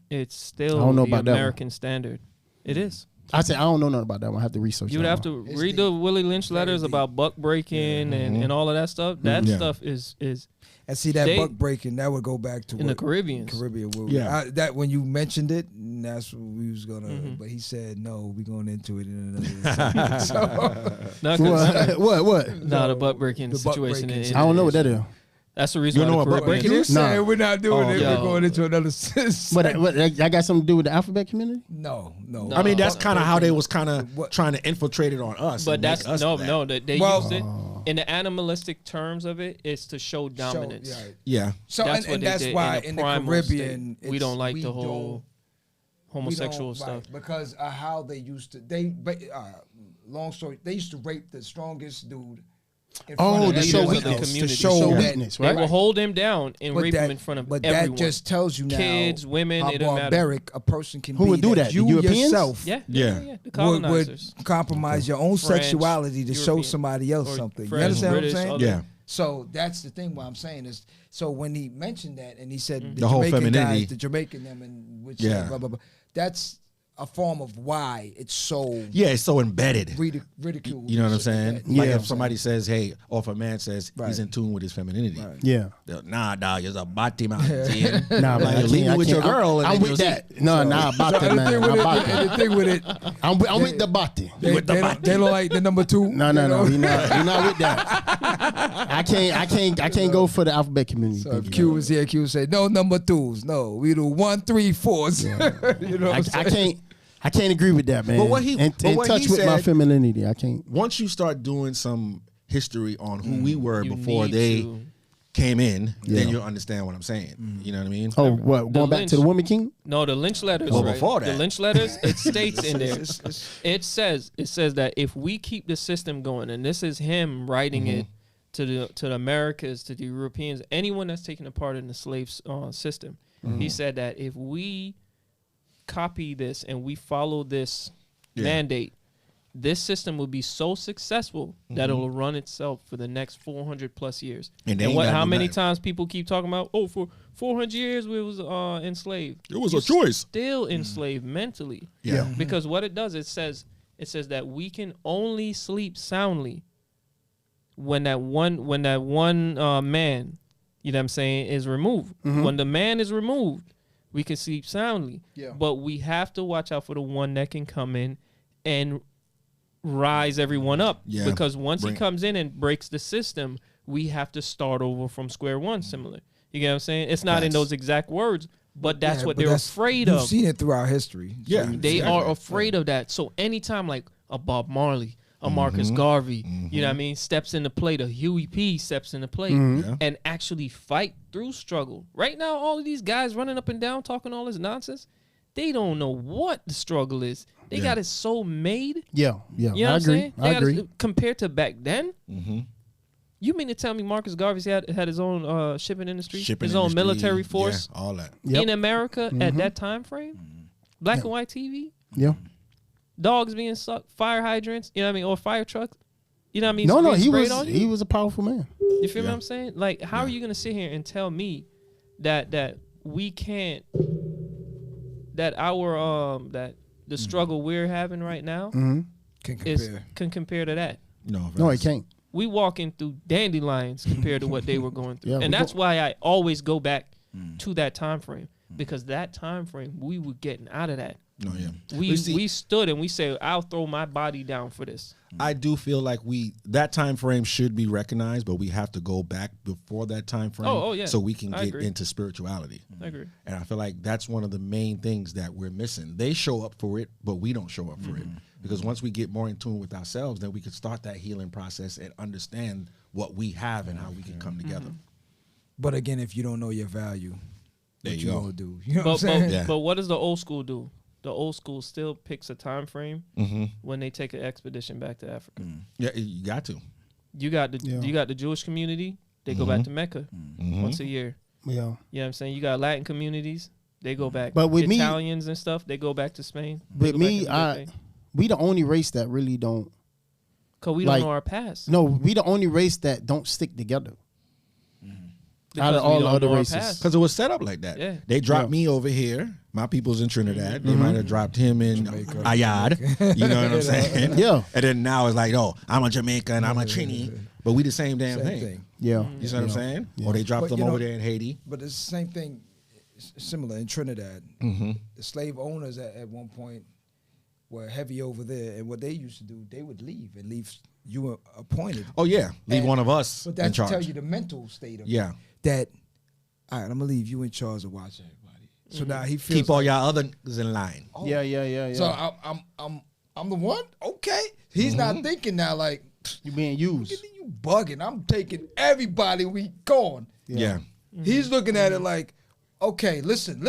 It's I still don't know the about that one. American standard. It is. I say I don't know nothing about that one. I have to research. You would that have one. to It's read deep. the Willie Lynch letters deep. about buck breaking and all of that stuff. That Yeah. stuff is And see that They- buck breaking, that would go back to in the what- Caribbean. Caribbean. Yeah. That when you mentioned it, that's what we was gonna. But he said no. We going into it in another. So, What? No, the buck breaking The buck situation. breaking. I don't know what that is. That's the reason You why know the what buck Caribbean. breaking you is? said No. we're not doing it. yo. We're going into another. What? I got something to do with the alphabet community? No. I mean, that's No. kind of how they was kind of What- trying to infiltrate it on us. But and make that's us no. that. They Well- used it in the animalistic terms of it. It's to show dominance. Yeah. So That's and what they that's did why in in the the primal Caribbean state. We don't like the we whole don't- homosexual we don't- stuff. right, because of how they used to. Long story. They used to rape the strongest dude. In Oh, front of to leaders show of the weakness. To community. show So that- weakness, They right? will hold him down and But rape that- him in front of but everyone. that just tells you now, Kids, women, how it doesn't matter. barbaric a person can Who be. would do that? The You Europeans? yourself Yeah. Yeah. The would colonizers. compromise your own French, sexuality to show European, somebody else or something. You French, understand British, what I'm saying? other- Yeah. So that's the thing. What I'm saying is, so when he mentioned that and he said The whole Jamaican femininity. guys, the Jamaican them, and which Yeah. blah blah blah, that's a form of why it's so Yeah, it's so embedded. ridiculed. You know what I'm saying? Yeah. Like if somebody says, "Hey," or if a man says Right. he's in tune with his femininity, Yeah. they're, nah, dog, you're a body man. G." Nah, Like, man, I leave me can't- with I your can't. girl, and I'm then with you'll that. No, nah, about that, And the man. thing with I'm it, about and that. the thing with it, I'm with the body. they don't like the number two. No, you no, know? You're not with that. I can't go for the alphabet community. So Thank if you. Q was here, Q would say, no number twos. No, we do 1, 3, 4s. You know what I'm saying? I can't agree with that, man. But what he- in but what touch he with my said- femininity, I can't. Once you start doing some history on who we were You before need they to. came in, then Yeah. you'll understand what I'm saying. You know what I mean? Oh, what? Going back to the Lynch- Woman King? No, the Lynch letters. Well, right? before The that. Lynch letters, it states in there. It says that if we keep the system going, and this is him writing it to the Americas, to the Europeans, anyone that's taking a part in the slave system. He said that if we copy this and we follow this mandate, this system will be so successful that it will run itself for the next 400 plus years. And they And ain't gotta how do many nothing. times people keep talking about, oh, for 400 years we was enslaved. It was You're a choice. Still enslaved mentally. Yeah. Because what it does, it says that we can only sleep soundly when that one man, you know what I'm saying, is removed. When the man is removed, we can sleep soundly. Yeah. But we have to watch out for the one that can come in and rise everyone up. Yeah. Because once he Bring- comes in and breaks the system, we have to start over from square one, similar. You get what I'm saying? It's not in Facts. those exact words, but that's Yeah, what but they're afraid You've of. seen it throughout history. So Yeah. you- They Exactly. are afraid of that. So anytime like a Bob Marley, a Marcus Garvey, you know what I mean, steps into play, the Huey P steps into play Yeah. and actually fight through struggle. Right now, all of these guys running up and down talking all this nonsense, they don't know what the struggle is. They Yeah. got it so made. Yeah. You know I what I'm agree. saying? I They got agree. it, compared to back then. Mm-hmm. You mean to tell me Marcus Garvey had his own shipping industry, Shipping his own industry, military force yeah, all that. Yep. in America at that time frame? Black and white TV? Yeah. Dogs being sucked, fire hydrants, you know what I mean, or fire trucks. You know what I mean? No, being he sprayed was on you. he was a powerful man. You feel Yeah. what I'm saying? Like, how are you gonna sit here and tell me that we can't, that our that the struggle we're having right now Can is compare. can compare to that? No, he can't. We walking through dandelions compared to what they were going through, Yeah, we and that's go- why I always go back to that time frame, because that time frame we were getting out of that. No, yeah. We But see, we stood and we said, I'll throw my body down for this. I do feel like that time frame should be recognized, but we have to go back before that time frame. Oh, yeah. So we can I get agree. into spirituality. I agree. And I feel like that's one of the main things that we're missing. They show up for it, but we don't show up for it. Because once we get more in tune with ourselves, then we can start that healing process and understand what we have and how we can come together. But again, if you don't know your value, There what you go. gonna do? You know what I'm saying? Yeah. But what does the old school do? The old school still picks a time frame when they take an expedition back to Africa. Yeah, you got to. You got the Jewish community. They go back to Mecca once a year. Yeah. You know what I'm saying? You got Latin communities. They go back. But with me- Italians and stuff, they go back to Spain. They With go back me, and do their thing. we the only race that really don't. Cause we like- don't know our past. No, we the only race that don't stick together. Because out of we all the don't other know our races. past. Because it was set up like that. Yeah. They dropped Yeah. me over here. My people's in Trinidad. They might have dropped him in Jamaica. Ayad. You know what I'm saying? Yeah. And then now it's like, oh, I'm a Jamaican and I'm a Trini. But we the same damn Same thing. thing. Yeah. You see what I'm saying? Yeah. Or they dropped But, them you know- over there in Haiti. But it's the same thing, similar in Trinidad. The slave owners at one point were heavy over there, and what they used to do, they would leave you were appointed. Oh, yeah. Leave And- one of us But in that charge. tell you the mental state of Yeah. that. All right, I'm gonna leave you in charge of watching everybody. So now he feels Keep all like, y'all others in line. oh, Yeah. So I'm the one. Okay, he's not thinking now like You being used. you bugging. I'm taking everybody. We gone. Yeah. He's looking at it like, okay, listen.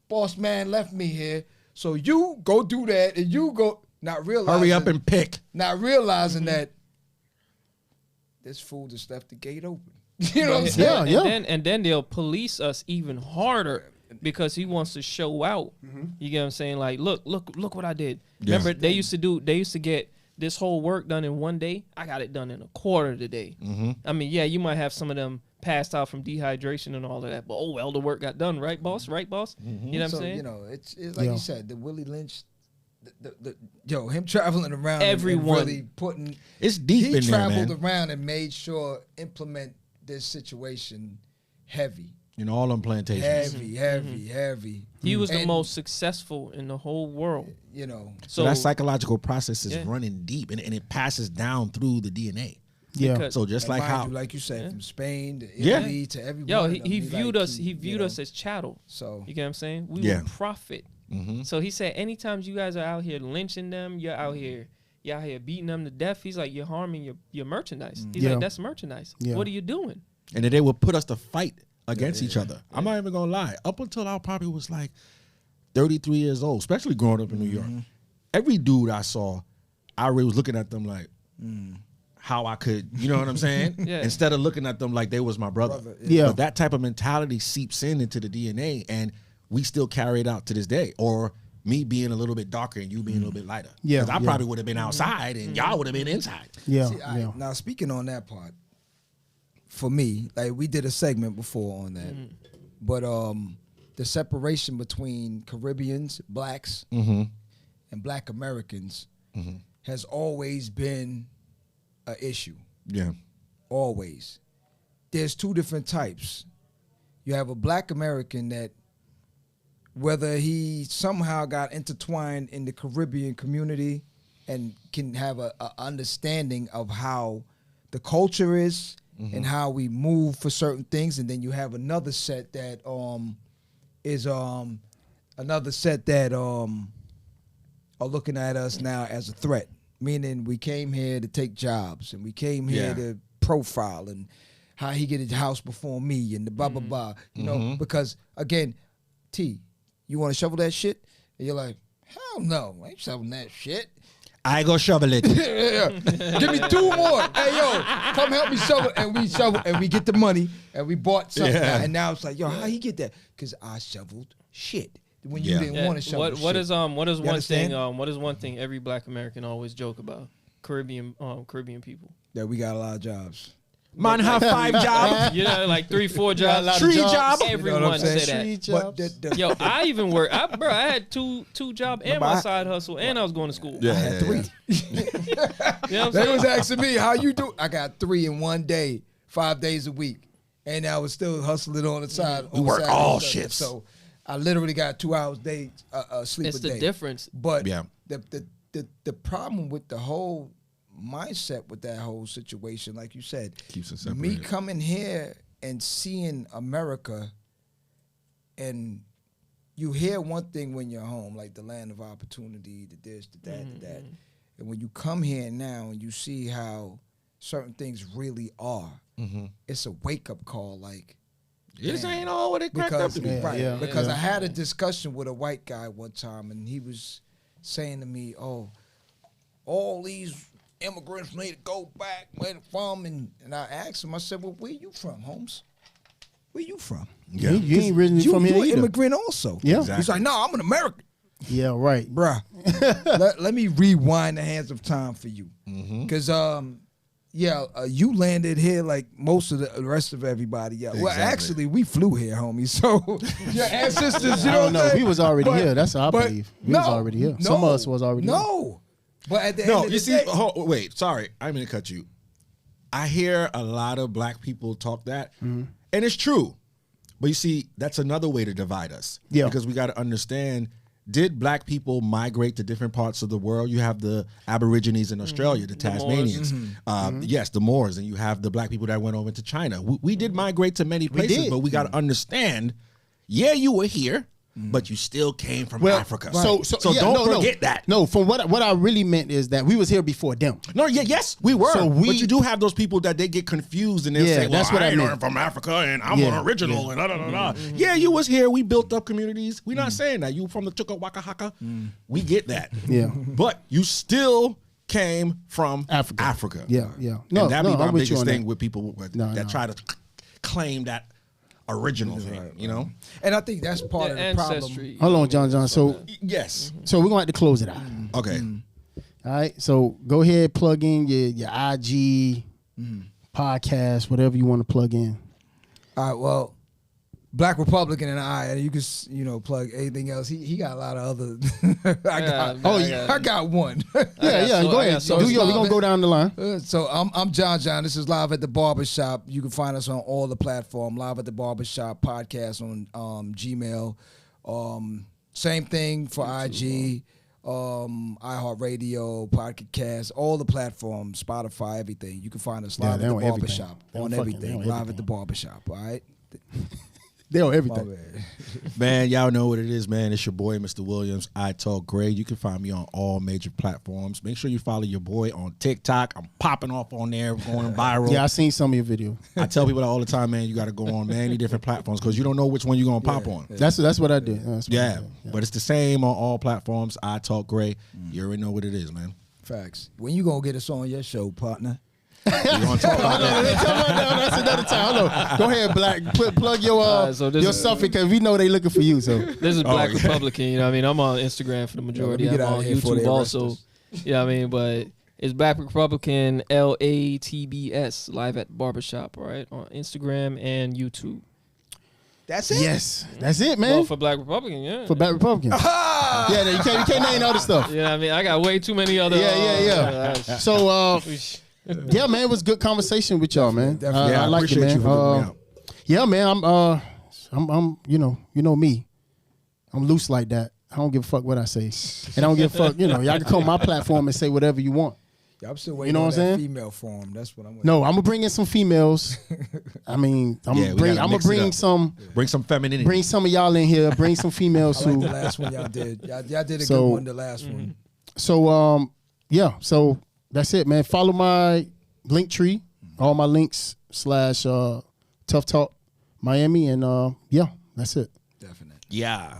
Boss man left me here, so you go do that, and you go. Not realizing. Hurry up and pick. Not realizing that this fool just left the gate open. You know what I'm saying? Yeah. And then they'll police us even harder because he wants to show out. You get what I'm saying? Like, look what I did. Yeah. Remember, they used to get this whole work done in one day. I got it done in a quarter today. I mean, yeah, you might have some of them passed out from dehydration and all of that, but oh well, the work got done, right, boss? Right, boss? You know what I'm So saying? you know, it's like Yeah. you said, the Willie Lynch, him traveling around, Everyone. and really putting. It's deep He in there, traveled man. around and made sure implement this situation heavy. You know, all them plantations. Heavy. He was the And, most successful in the whole world. You know, So that psychological process is Yeah. running deep, and it passes down through the DNA. Yeah. Because- So just and like mind how, you, like you said, from Spain to Yeah. Italy to everyone. Yo, he viewed us. He you viewed know, us as chattel. So You get what I'm saying? We Yeah. were profit. So he said, anytime you guys are out here lynching them, you're out here beating them to death. He's like, you're harming your merchandise. He's Yeah. like, that's merchandise. Yeah. What are you doing? and then they would put us to fight against each other. I'm not even gonna lie. Up until I probably was like 33 years old, especially growing up in New York, every dude I saw, I really was looking at them like how I could, you know what I'm saying? Yeah. Instead of looking at them like they was my brother. Yeah. But that type of mentality seeps into the DNA, and we still carry it out to this day. Or me being a little bit darker and you being a little bit lighter. Yeah, 'Cause I yeah. probably would have been outside and y'all would have been inside. Yeah. See, now speaking on that part, for me, like we did a segment before on that, but the separation between Caribbeans, blacks, and Black Americans has always been an issue. Yeah. Always. There's two different types. You have a Black American that, whether he somehow got intertwined in the Caribbean community and can have a understanding of how the culture is and how we move for certain things, and then you have another set that are looking at us now as a threat, meaning we came here to take jobs and we came here Yeah. to profile and how he get his house before me and the blah blah blah, you know, because again, T, you want to shovel that shit? And you're like, hell no, I ain't shoveling that shit. I go shovel it. Yeah. Give me 2 more. Hey, yo, come help me shovel. And we shovel and we get the money and we bought something. Yeah. And now it's like, yo, how he get that? Because I shoveled shit when you Yeah. didn't want to shovel What shit. is You one thing understand? what is one thing every Black American always joke about? Caribbean people. That we got a lot of jobs. Man have 5 jobs. You know, like 3-4 Got a lot jobs. of 3 jobs. jobs. You know what Everyone I'm saying? say that. Three But jobs. Yo, I even work. I had two jobs and but my I- side hustle, and I was going to school. Yeah. I had 3. You know what I'm They saying? was asking me, how you do? I got 3 in one day, 5 days a week. And I was still hustling on the side. We on work Saturday all and Sunday. shifts. So I literally got 2 hours day sleep It's a the day. difference. But Yeah. the problem with the whole mindset with that whole situation, like you said, Keeps it me separated. coming here and seeing America, and you hear one thing when you're home, like the land of opportunity, the this, the that, the that. And when you come here now and you see how certain things really are. It's a wake up call. Like, This ain't all what it cracked up to be. Right. Because I had a discussion with a white guy one time, and he was saying to me, "Oh, all these immigrants need to go back where they're from." And I asked him, I said, "Well, where you from, Holmes? Where you from?" Yeah. You ain't originally from here You're an either. immigrant also. Yeah. Exactly. He's like, "No, I'm an American." Yeah, right. Bruh, let me rewind the hands of time for you. Because, you landed here like most of the rest of everybody. Yeah. Well, Exactly. actually, we flew here, homie. So your ancestors, you I know don't know. We was already here. That's how I but believe. We was already here. Some of us was already here. No. But at the end No, of you the see, day, wait, sorry, I didn't mean to cut you. I hear a lot of black people talk that, and it's true. But you see, that's another way to divide us. Yeah. Because we got to understand, did black people migrate to different parts of the world? You have the Aborigines in Australia, the Tasmanians. Yes, the Moors. And you have the black people that went over to China. We did migrate to many places, did. but we got to understand, you were here, but you still came from Africa. So don't forget that. No, from what I really meant is that we was here before them. No, yes, we were. So but you do have those people that they get confused and they'll say, well, that's what I I meant. ain't from Africa and I'm an original and da-da-da-da. Yeah, you was here. We built up communities. We're not saying that. You from the Chukka Waka Haka. We get that. Yeah. But you still came from Africa. Yeah. No, and that be my I'm with you biggest on thing that. with people that try to claim that original thing, you know? and I think that's part of the problem. ancestry. Hold on, John. So Yes. we're gonna have to close it out. Okay. All right. So go ahead, plug in your IG podcast, whatever you want to plug in. All right, well, Black Republican and you can plug anything else. He got a lot of other. I got one. Yeah. Go ahead. so We're gonna go down the line. So I'm John. This is Live at the Barbershop. You can find us on all the platforms. Live at the Barbershop podcast on Gmail. Same thing for IG, iHeartRadio, Pocket Cast, all the platforms, Spotify, everything. You can find us Live at the Barbershop on everything. Live at the Barbershop. All right. They on My everything. bad. Man, y'all know what it is, man. It's your boy, Mr. Williams. I Talk Gray. You can find me on all major platforms. Make sure you follow your boy on TikTok. I'm popping off on there, going viral. Yeah, I seen some of your video. I tell people that all the time, man, you got to go on many different platforms because you don't know which one you're going to pop on. That's what I did. That's what I Yeah, did. but it's the same on all platforms. I Talk Gray. You already know what it is, man. Facts. When you gonna get us on your show, partner? We're going to talk about that. That's another time. Hold on. Go ahead, Black. Plug your so this your is- stuff because we know they looking for you. So This is Black Republican. You know what I mean? I'm on Instagram for the majority. Let me get I'm out on of here before they YouTube arrest also. us. You know what I mean? But it's Black Republican LATBS Live at Barbershop, all right? On Instagram and YouTube. That's it. yes, that's it, man. Well, for Black Republican, yeah. For Black Republican. Yeah, you can't name other stuff. You know what I mean? I got way too many other. Yeah. So yeah, man, it was good conversation with y'all, man. Definitely. Yeah, I I like it, appreciate man. you for putting me out. Yeah, man. I'm you know me. I'm loose like that. I don't give a fuck what I say, and I don't give a fuck. Y'all can come on my platform and say whatever you want. Yeah, I'm still waiting know on what I'm that saying? female form. That's what I'm waiting. No, I'm gonna bring in some females. I mean, I'm Yeah, we gotta gonna mix it bring up. some. Bring some femininity. Bring some of y'all in here. Bring some females I like too. the last one y'all did. Y'all did a So- good one. The last one. So yeah. So that's it, man. Follow my link tree. All my links / Tough Talk Miami, and yeah, that's it. Definitely. Yeah.